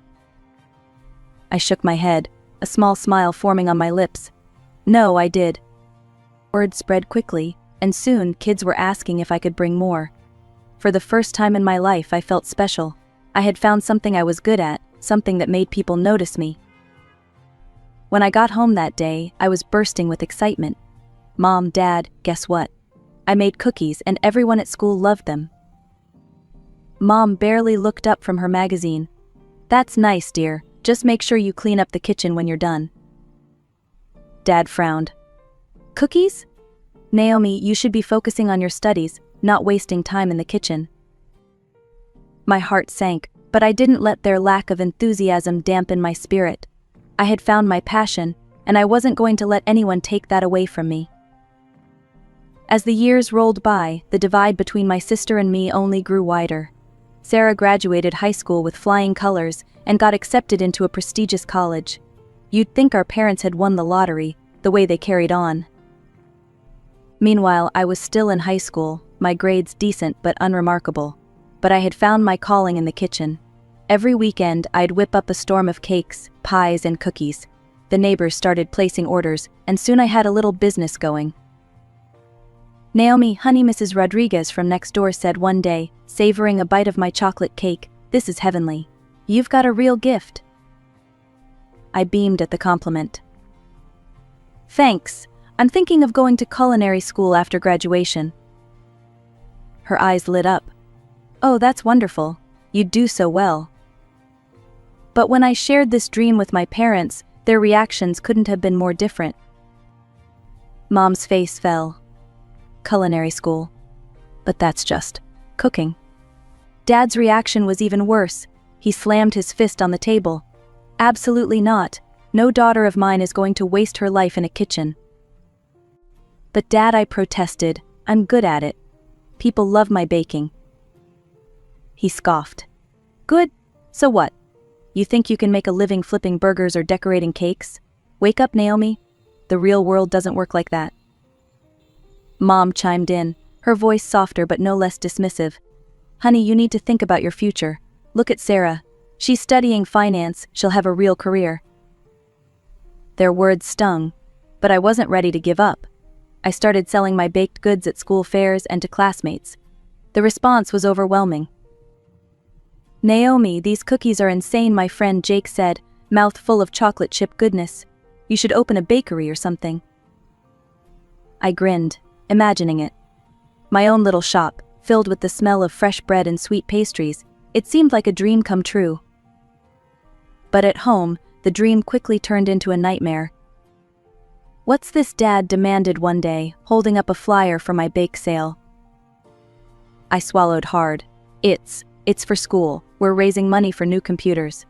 I shook my head, a small smile forming on my lips. "No, I did." Word spread quickly, and soon kids were asking if I could bring more. For the first time in my life, I felt special. I had found something I was good at, something that made people notice me. When I got home that day, I was bursting with excitement. "Mom, Dad, guess what? I made cookies and everyone at school loved them." Mom barely looked up from her magazine. "That's nice, dear. Just make sure you clean up the kitchen when you're done." Dad frowned. "Cookies? Naomi, you should be focusing on your studies, not wasting time in the kitchen." My heart sank, but I didn't let their lack of enthusiasm dampen my spirit. I had found my passion, and I wasn't going to let anyone take that away from me. As the years rolled by, the divide between my sister and me only grew wider. Sarah graduated high school with flying colors and got accepted into a prestigious college. You'd think our parents had won the lottery, the way they carried on. Meanwhile, I was still in high school, my grades decent but unremarkable. But I had found my calling in the kitchen. Every weekend, I'd whip up a storm of cakes, pies, and cookies. The neighbors started placing orders, and soon I had a little business going. "Naomi, honey, Mrs. Rodriguez from next door said one day, savoring a bite of my chocolate cake, 'This is heavenly. You've got a real gift.'" I beamed at the compliment. "Thanks. I'm thinking of going to culinary school after graduation." Her eyes lit up. "Oh, that's wonderful. You'd do so well." But when I shared this dream with my parents, their reactions couldn't have been more different. Mom's face fell. "Culinary school. But that's just cooking." Dad's reaction was even worse. He slammed his fist on the table. "Absolutely not. No daughter of mine is going to waste her life in a kitchen." "But Dad," I protested, "I'm good at it. People love my baking." He scoffed. "Good? So what? You think you can make a living flipping burgers or decorating cakes? Wake up, Naomi. The real world doesn't work like that." Mom chimed in, her voice softer but no less dismissive. "Honey, you need to think about your future. Look at Sarah. She's studying finance, she'll have a real career." Their words stung, but I wasn't ready to give up. I started selling my baked goods at school fairs and to classmates. The response was overwhelming. "Naomi, these cookies are insane," my friend Jake said, mouth full of chocolate chip goodness. You should open a bakery or something." I grinned, imagining it. My own little shop, filled with the smell of fresh bread and sweet pastries. It seemed like a dream come true. But at home, the dream quickly turned into a nightmare. "What's this?" Dad demanded one day, holding up a flyer for my bake sale. I swallowed hard. It's for school. We're raising money for new computers."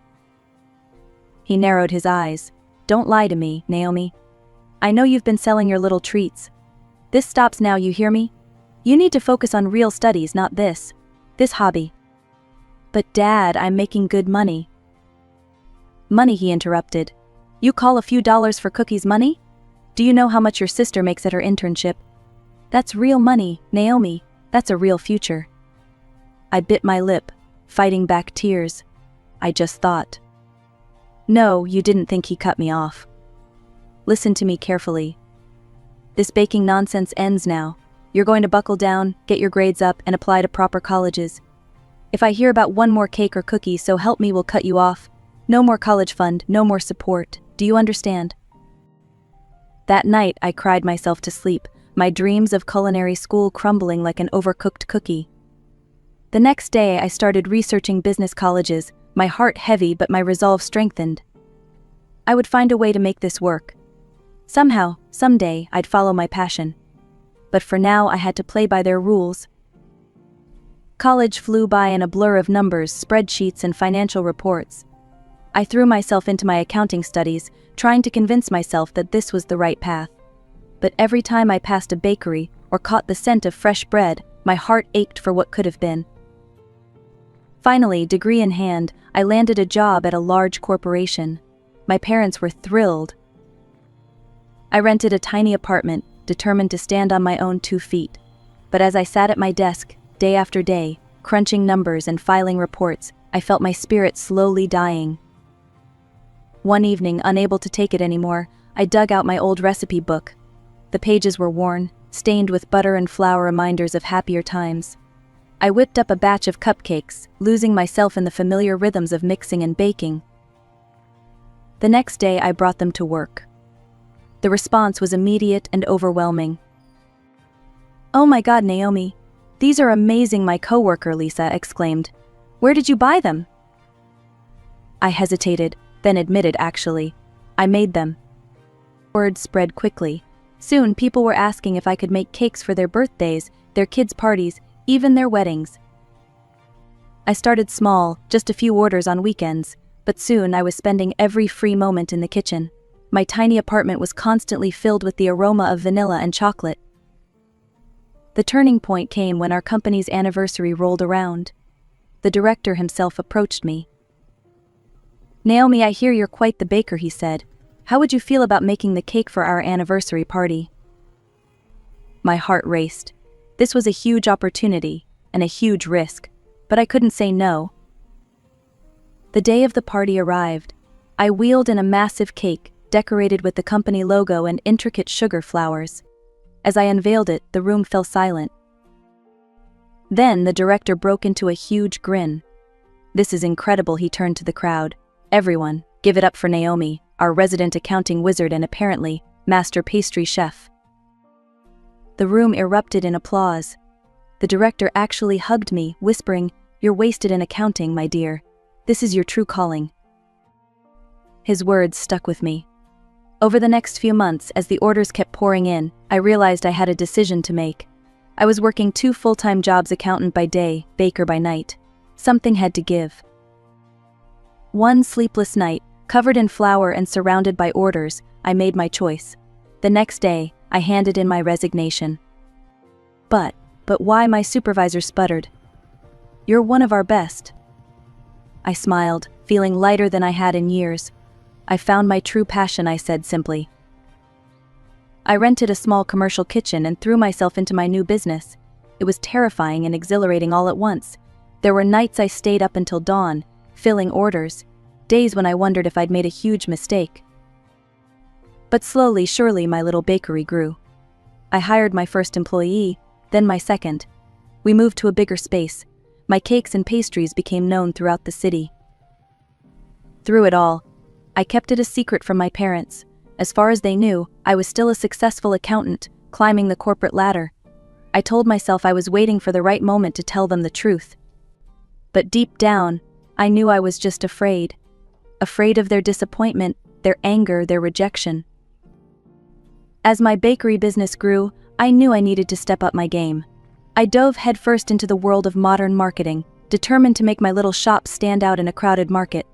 He narrowed his eyes. "Don't lie to me, Naomi. I know you've been selling your little treats. This stops now, you hear me? You need to focus on real studies, not this hobby." "But Dad, I'm making good money." "Money," he interrupted. "You call a few dollars for cookies money? Do you know how much your sister makes at her internship? That's real money, Naomi. That's a real future." I bit my lip, fighting back tears. I just thought. "No, you didn't think." He cut me off. "Listen to me carefully. This baking nonsense ends now. You're going to buckle down, get your grades up, and apply to proper colleges. If I hear about one more cake or cookie, so help me, we'll cut you off. No more college fund, no more support. Do you understand?" That night, I cried myself to sleep, my dreams of culinary school crumbling like an overcooked cookie. The next day, I started researching business colleges, my heart heavy but my resolve strengthened. I would find a way to make this work. Somehow, someday, I'd follow my passion. But for now, I had to play by their rules. College flew by in a blur of numbers, spreadsheets, and financial reports. I threw myself into my accounting studies, trying to convince myself that this was the right path. But every time I passed a bakery or caught the scent of fresh bread, my heart ached for what could have been. Finally, degree in hand, I landed a job at a large corporation. My parents were thrilled. I rented a tiny apartment, determined to stand on my own 2 feet. But as I sat at my desk, day after day, crunching numbers and filing reports, I felt my spirit slowly dying. One evening, unable to take it anymore, I dug out my old recipe book. The pages were worn, stained with butter and flour, reminders of happier times. I whipped up a batch of cupcakes, losing myself in the familiar rhythms of mixing and baking. The next day, I brought them to work. The response was immediate and overwhelming. "Oh my God, Naomi, these are amazing," my coworker Lisa exclaimed. "Where did you buy them?" I hesitated, then admitted, "Actually, I made them." Word spread quickly. Soon, people were asking if I could make cakes for their birthdays, their kids' parties, even their weddings. I started small, just a few orders on weekends, but soon I was spending every free moment in the kitchen. My tiny apartment was constantly filled with the aroma of vanilla and chocolate. The turning point came when our company's anniversary rolled around. The director himself approached me. "Naomi, I hear you're quite the baker," he said. "How would you feel about making the cake for our anniversary party?" My heart raced. This was a huge opportunity, and a huge risk, but I couldn't say no. The day of the party arrived. I wheeled in a massive cake, decorated with the company logo and intricate sugar flowers. As I unveiled it, the room fell silent. Then the director broke into a huge grin. "This is incredible," he turned to the crowd. "Everyone, give it up for Naomi, our resident accounting wizard and apparently, master pastry chef." The room erupted in applause. The director actually hugged me, whispering, "You're wasted in accounting, my dear. This is your true calling." His words stuck with me. Over the next few months, as the orders kept pouring in, I realized I had a decision to make. I was working 2 full-time jobs, accountant by day, baker by night. Something had to give. One sleepless night, covered in flour and surrounded by orders, I made my choice. The next day, I handed in my resignation. But why?" my supervisor sputtered. "You're one of our best." I smiled, feeling lighter than I had in years. "I found my true passion," I said simply. I rented a small commercial kitchen and threw myself into my new business. It was terrifying and exhilarating all at once. There were nights I stayed up until dawn, filling orders, days when I wondered if I'd made a huge mistake. But slowly, surely, my little bakery grew. I hired my first employee, then my second. We moved to a bigger space. My cakes and pastries became known throughout the city. Through it all, I kept it a secret from my parents. As far as they knew, I was still a successful accountant, climbing the corporate ladder. I told myself I was waiting for the right moment to tell them the truth. But deep down, I knew I was just afraid. Afraid of their disappointment, their anger, their rejection. As my bakery business grew, I knew I needed to step up my game. I dove headfirst into the world of modern marketing, determined to make my little shop stand out in a crowded market.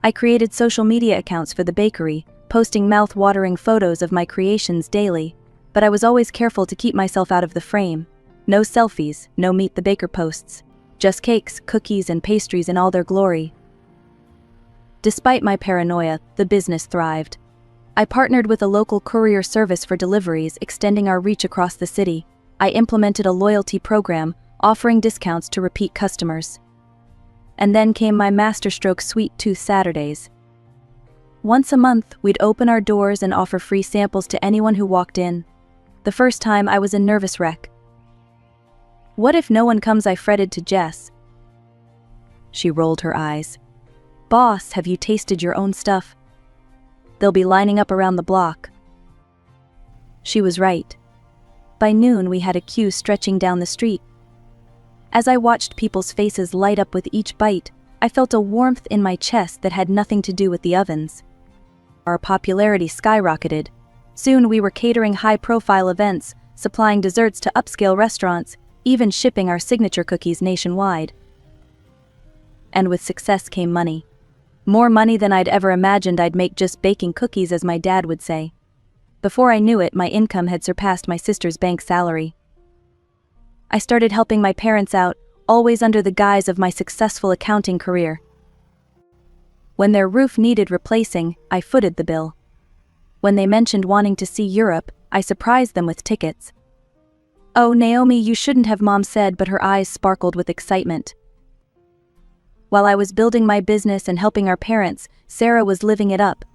I created social media accounts for the bakery, posting mouth-watering photos of my creations daily, but I was always careful to keep myself out of the frame. No selfies, no meet the baker posts. Just cakes, cookies, and pastries in all their glory. Despite my paranoia, the business thrived. I partnered with a local courier service for deliveries, extending our reach across the city. I implemented a loyalty program, offering discounts to repeat customers. And then came my masterstroke Sweet Tooth Saturdays. Once a month, we'd open our doors and offer free samples to anyone who walked in. The first time, I was a nervous wreck. "What if no one comes?" I fretted to Jess. She rolled her eyes. "Boss, have you tasted your own stuff? They'll be lining up around the block." She was right. By noon, we had a queue stretching down the street. As I watched people's faces light up with each bite, I felt a warmth in my chest that had nothing to do with the ovens. Our popularity skyrocketed. Soon we were catering high-profile events, supplying desserts to upscale restaurants, even shipping our signature cookies nationwide. And with success came money. More money than I'd ever imagined I'd make just baking cookies, as my dad would say. Before I knew it, my income had surpassed my sister's bank salary. I started helping my parents out, always under the guise of my successful accounting career. When their roof needed replacing, I footed the bill. When they mentioned wanting to see Europe, I surprised them with tickets. "Oh, Naomi, you shouldn't have," Mom said, but her eyes sparkled with excitement. While I was building my business and helping our parents, Sarah was living it up.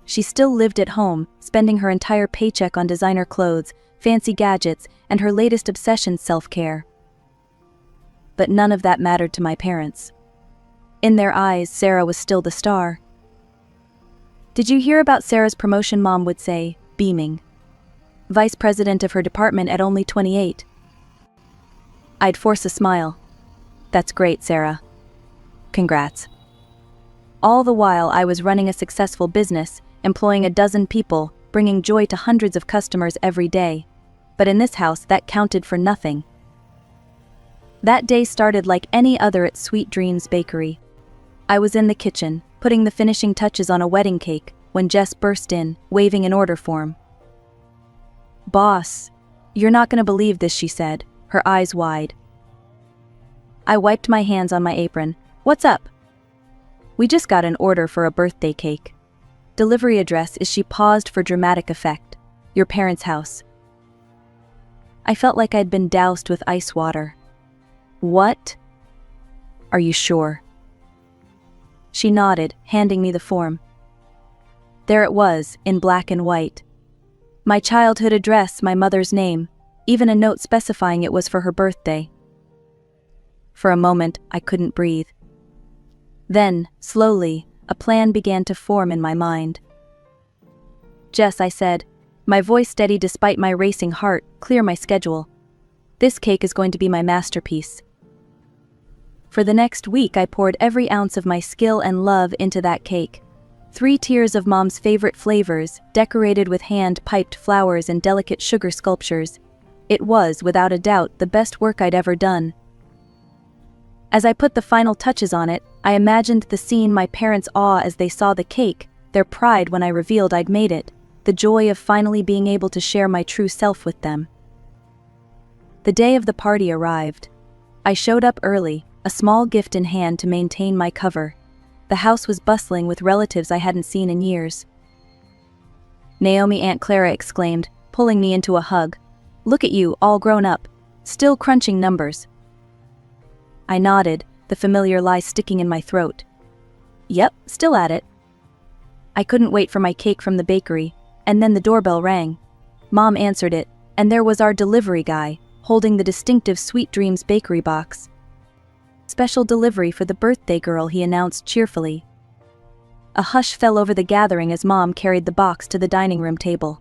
She still lived at home, spending her entire paycheck on designer clothes, fancy gadgets, and her latest obsession, self-care. But none of that mattered to my parents. In their eyes, Sarah was still the star. "Did you hear about Sarah's promotion?" Mom would say, beaming. Vice president of her department at only 28. I'd force a smile. "That's great, Sarah. Congrats." All the while, I was running a successful business, employing a dozen people, bringing joy to hundreds of customers every day. But in this house, that counted for nothing. That day started like any other at Sweet Dreams Bakery. I was in the kitchen, putting the finishing touches on a wedding cake, when Jess burst in, waving an order form. "Boss, you're not gonna believe this," she said, her eyes wide. I wiped my hands on my apron. "What's up?" "We just got an order for a birthday cake. Delivery address is..." She paused for dramatic effect. "Your parents' house." I felt like I'd been doused with ice water. "What? Are you sure?" She nodded, handing me the form. There it was, in black and white. My childhood address, my mother's name, even a note specifying it was for her birthday. For a moment, I couldn't breathe. Then, slowly, a plan began to form in my mind. "Jess," I said, my voice steady despite my racing heart, "clear my schedule. This cake is going to be my masterpiece." For the next week, I poured every ounce of my skill and love into that cake. 3 tiers of Mom's favorite flavors, decorated with hand-piped flowers and delicate sugar sculptures. It was, without a doubt, the best work I'd ever done. As I put the final touches on it, I imagined the scene: my parents' awe as they saw the cake, their pride when I revealed I'd made it, the joy of finally being able to share my true self with them. The day of the party arrived. I showed up early, a small gift in hand to maintain my cover. The house was bustling with relatives I hadn't seen in years. "Naomi," Aunt Clara exclaimed, pulling me into a hug. "Look at you, all grown up. Still crunching numbers." I nodded, the familiar lie sticking in my throat. "Yep, still at it." I couldn't wait for my cake from the bakery, and then the doorbell rang. Mom answered it, and there was our delivery guy, holding the distinctive Sweet Dreams Bakery box. "Special delivery for the birthday girl," he announced cheerfully. A hush fell over the gathering as Mom carried the box to the dining room table.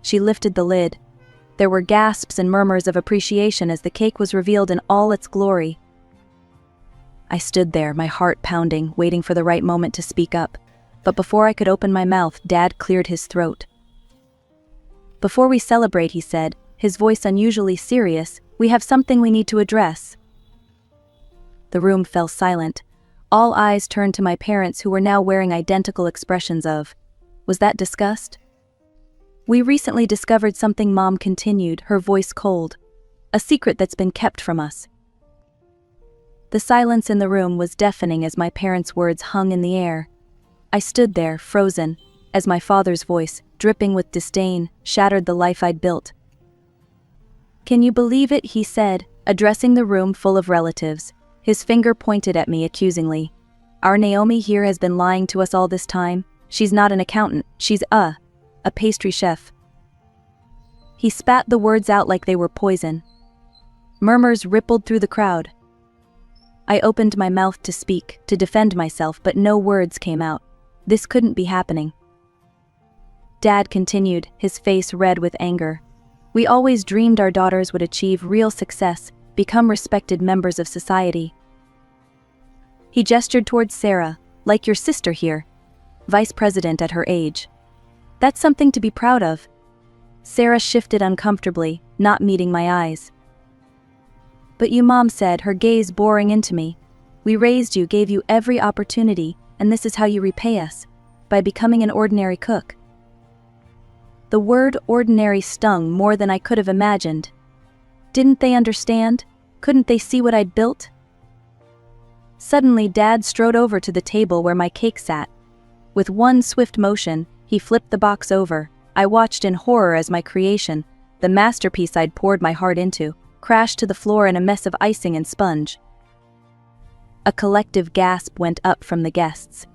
She lifted the lid. There were gasps and murmurs of appreciation as the cake was revealed in all its glory. I stood there, my heart pounding, waiting for the right moment to speak up. But before I could open my mouth, Dad cleared his throat. "Before we celebrate," he said, his voice unusually serious, "we have something we need to address." The room fell silent. All eyes turned to my parents, who were now wearing identical expressions of, was that disgust? "We recently discovered something," Mom continued, her voice cold. "A secret that's been kept from us." The silence in the room was deafening as my parents' words hung in the air. I stood there, frozen, as my father's voice, dripping with disdain, shattered the life I'd built. "Can you believe it?" he said, addressing the room full of relatives. His finger pointed at me accusingly. "Our Naomi here has been lying to us all this time. She's not an accountant, she's a pastry chef." He spat the words out like they were poison. Murmurs rippled through the crowd. I opened my mouth to speak, to defend myself, but no words came out. This couldn't be happening. Dad continued, his face red with anger. "We always dreamed our daughters would achieve real success, become respected members of society." He gestured towards Sarah, "Like your sister here, vice president at her age. That's something to be proud of." Sarah shifted uncomfortably, not meeting my eyes. "But you," Mom said, her gaze boring into me. "We raised you, gave you every opportunity, and this is how you repay us, by becoming an ordinary cook." The word ordinary stung more than I could have imagined. Didn't they understand? Couldn't they see what I'd built? Suddenly, Dad strode over to the table where my cake sat. With one swift motion, he flipped the box over. I watched in horror as my creation, the masterpiece I'd poured my heart into, crashed to the floor in a mess of icing and sponge. A collective gasp went up from the guests.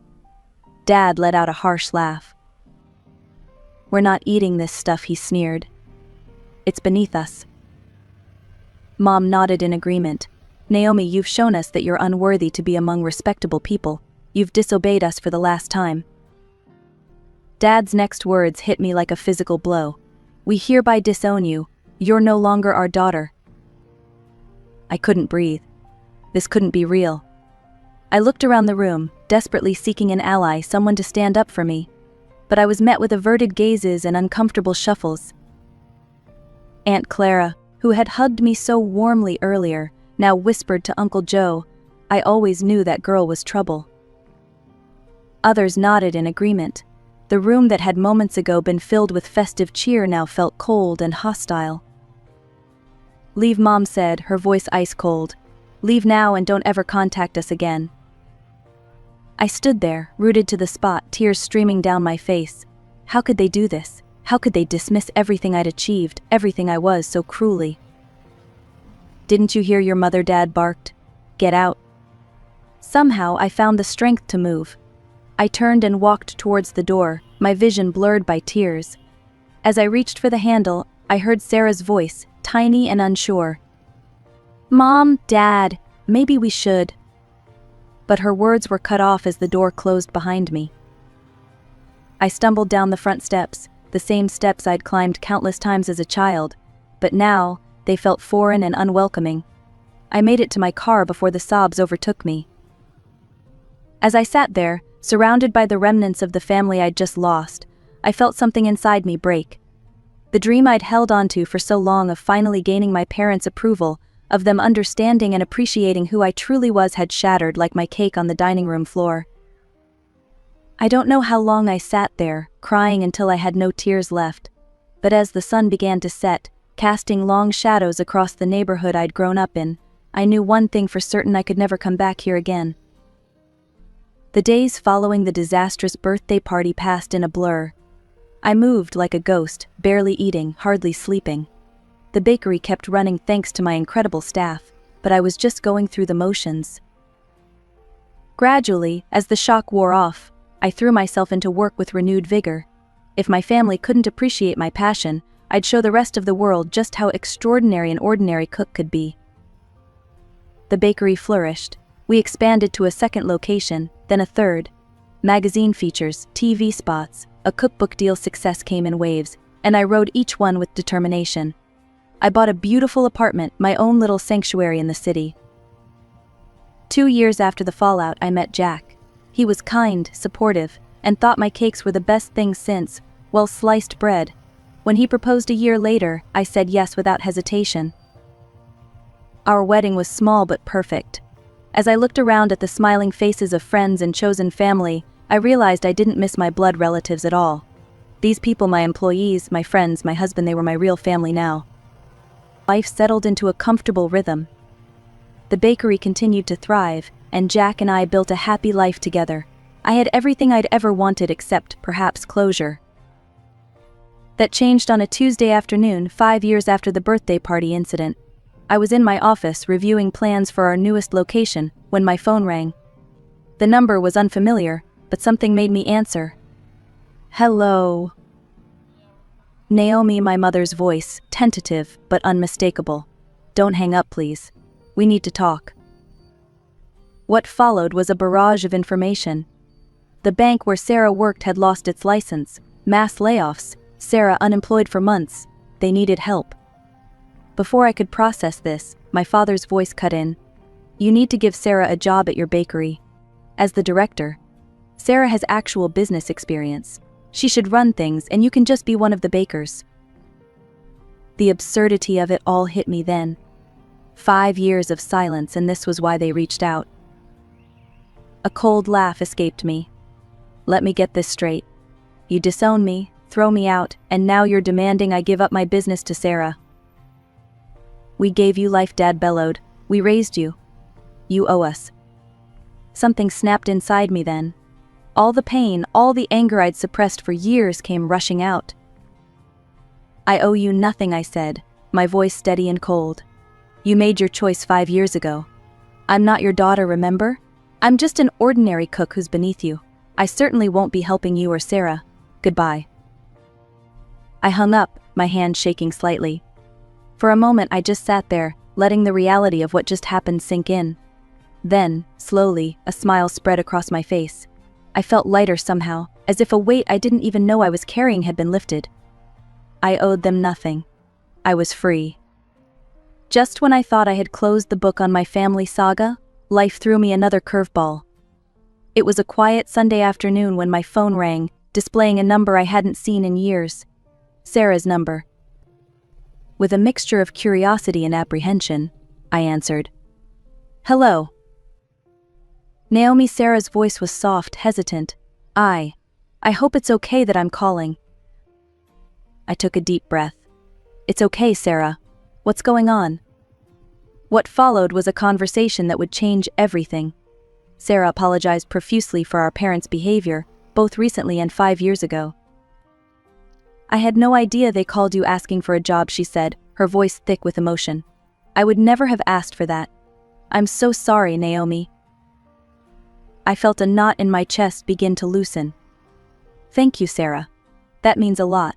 Dad let out a harsh laugh. "We're not eating this stuff," he sneered. "It's beneath us." Mom nodded in agreement. "Naomi, you've shown us that you're unworthy to be among respectable people. You've disobeyed us for the last time." Dad's next words hit me like a physical blow. "We hereby disown you. You're no longer our daughter." I couldn't breathe. This couldn't be real. I looked around the room, desperately seeking an ally, someone to stand up for me. But I was met with averted gazes and uncomfortable shuffles. Aunt Clara, who had hugged me so warmly earlier, now whispered to Uncle Joe, "I always knew that girl was trouble." Others nodded in agreement. The room that had moments ago been filled with festive cheer now felt cold and hostile. "Leave," Mom said, her voice ice cold. "Leave now and don't ever contact us again." I stood there, rooted to the spot, tears streaming down my face. How could they do this? How could they dismiss everything I'd achieved, everything I was, so cruelly? "Didn't you hear your mother?" Dad barked. "Get out." Somehow I found the strength to move. I turned and walked towards the door, my vision blurred by tears. As I reached for the handle, I heard Sarah's voice, tiny and unsure. "Mom, Dad, maybe we should." But her words were cut off as the door closed behind me. I stumbled down the front steps, the same steps I'd climbed countless times as a child, but now they felt foreign and unwelcoming. I made it to my car before the sobs overtook me. As I sat there, surrounded by the remnants of the family I'd just lost, I felt something inside me break. The dream I'd held onto for so long of finally gaining my parents' approval, of them understanding and appreciating who I truly was, had shattered like my cake on the dining room floor. I don't know how long I sat there, crying until I had no tears left, but as the sun began to set, casting long shadows across the neighborhood I'd grown up in, I knew one thing for certain: I could never come back here again. The days following the disastrous birthday party passed in a blur. I moved like a ghost, barely eating, hardly sleeping. The bakery kept running thanks to my incredible staff, but I was just going through the motions. Gradually, as the shock wore off, I threw myself into work with renewed vigor. If my family couldn't appreciate my passion, I'd show the rest of the world just how extraordinary an ordinary cook could be. The bakery flourished. We expanded to a second location, then a third. Magazine features, TV spots, a cookbook deal. Success came in waves, and I rode each one with determination. I bought a beautiful apartment, my own little sanctuary in the city. 2 years after the fallout, I met Jack. He was kind, supportive, and thought my cakes were the best thing since, well, sliced bread. When he proposed a year later, I said yes without hesitation. Our wedding was small but perfect. As I looked around at the smiling faces of friends and chosen family, I realized I didn't miss my blood relatives at all. These people, my employees, my friends, my husband, they were my real family now. Life settled into a comfortable rhythm. The bakery continued to thrive, and Jack and I built a happy life together. I had everything I'd ever wanted except, perhaps, closure. That changed on a Tuesday afternoon, 5 years after the birthday party incident. I was in my office reviewing plans for our newest location when my phone rang. The number was unfamiliar, but something made me answer. Hello. Naomi, my mother's voice, tentative but unmistakable. Don't hang up, please. We need to talk. What followed was a barrage of information. The bank where Sarah worked had lost its license, mass layoffs, Sarah unemployed for months. They needed help. Before I could process this, my father's voice cut in. You need to give Sarah a job at your bakery. As the director, Sarah has actual business experience. She should run things and you can just be one of the bakers. The absurdity of it all hit me then. 5 years of silence, and this was why they reached out. A cold laugh escaped me. Let me get this straight. You disown me, throw me out, and now you're demanding I give up my business to Sarah. We gave you life, Dad bellowed. We raised you. You owe us. Something snapped inside me then. All the pain, all the anger I'd suppressed for years came rushing out. I owe you nothing, I said, my voice steady and cold. You made your choice 5 years ago. I'm not your daughter, remember? I'm just an ordinary cook who's beneath you. I certainly won't be helping you or Sarah. Goodbye. I hung up, my hand shaking slightly. For a moment I just sat there, letting the reality of what just happened sink in. Then, slowly, a smile spread across my face. I felt lighter somehow, as if a weight I didn't even know I was carrying had been lifted. I owed them nothing. I was free. Just when I thought I had closed the book on my family saga, life threw me another curveball. It was a quiet Sunday afternoon when my phone rang, displaying a number I hadn't seen in years. Sarah's number. With a mixture of curiosity and apprehension, I answered. Hello. Naomi, Sarah's voice was soft, hesitant. I hope it's okay that I'm calling. I took a deep breath. It's okay, Sarah. What's going on? What followed was a conversation that would change everything. Sarah apologized profusely for our parents' behavior, both recently and 5 years ago. I had no idea they called you asking for a job, she said, her voice thick with emotion. I would never have asked for that. I'm so sorry, Naomi. I felt a knot in my chest begin to loosen. Thank you, Sarah. That means a lot.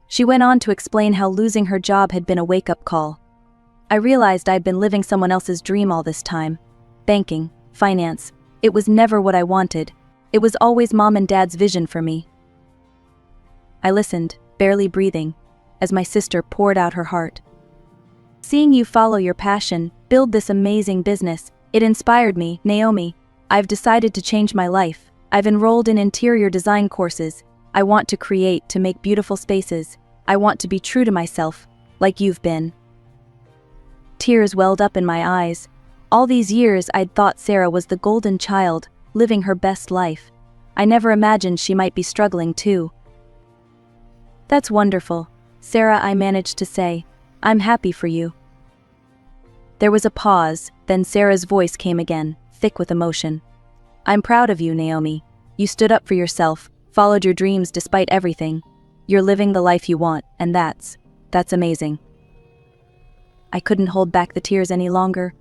She went on to explain how losing her job had been a wake-up call. I realized I'd been living someone else's dream all this time. Banking, finance, it was never what I wanted. It was always Mom and Dad's vision for me. I listened, barely breathing, as my sister poured out her heart. Seeing you follow your passion, build this amazing business, it inspired me, Naomi. I've decided to change my life. I've enrolled in interior design courses. I want to create, to make beautiful spaces. I want to be true to myself, like you've been. Tears welled up in my eyes. All these years I'd thought Sarah was the golden child, living her best life. I never imagined she might be struggling too. That's wonderful, Sarah, I managed to say. I'm happy for you. There was a pause, then Sarah's voice came again, thick with emotion. I'm proud of you, Naomi. You stood up for yourself, followed your dreams despite everything. You're living the life you want, and that's amazing. I couldn't hold back the tears any longer.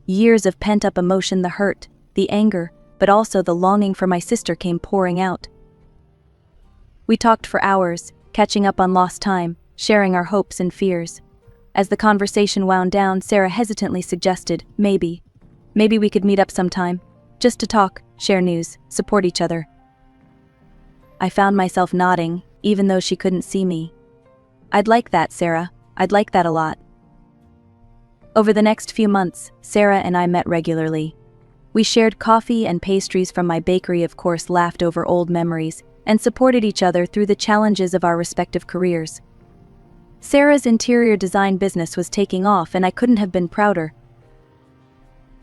Years of pent-up emotion, the hurt, the anger, but also the longing for my sister came pouring out. We talked for hours, catching up on lost time, sharing our hopes and fears. As the conversation wound down, Sarah hesitantly suggested, maybe we could meet up sometime, just to talk, share news, support each other. I found myself nodding, even though she couldn't see me. I'd like that, Sarah. I'd like that a lot. Over the next few months, Sarah and I met regularly. We shared coffee and pastries from my bakery, of course, laughed over old memories, and supported each other through the challenges of our respective careers. Sarah's interior design business was taking off, and I couldn't have been prouder.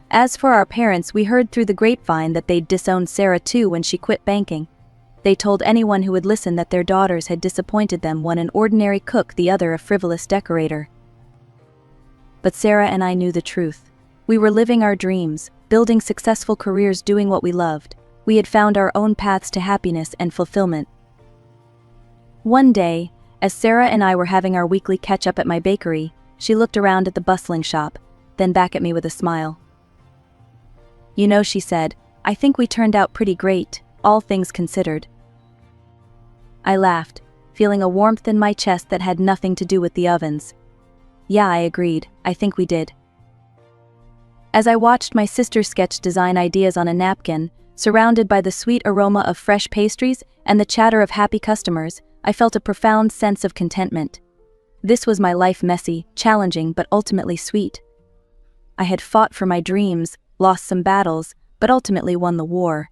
As for our parents, we heard through the grapevine that they'd disowned Sarah too when she quit banking. They told anyone who would listen that their daughters had disappointed them, one an ordinary cook, the other a frivolous decorator. But Sarah and I knew the truth. We were living our dreams, building successful careers, doing what we loved. We had found our own paths to happiness and fulfillment. One day, as Sarah and I were having our weekly catch-up at my bakery, she looked around at the bustling shop, then back at me with a smile. "You know," she said, "I think we turned out pretty great, all things considered." I laughed, feeling a warmth in my chest that had nothing to do with the ovens. "Yeah," I agreed, "I think we did." As I watched my sister sketch design ideas on a napkin, surrounded by the sweet aroma of fresh pastries and the chatter of happy customers, I felt a profound sense of contentment. This was my life, messy, challenging, but ultimately sweet. I had fought for my dreams, lost some battles, but ultimately won the war.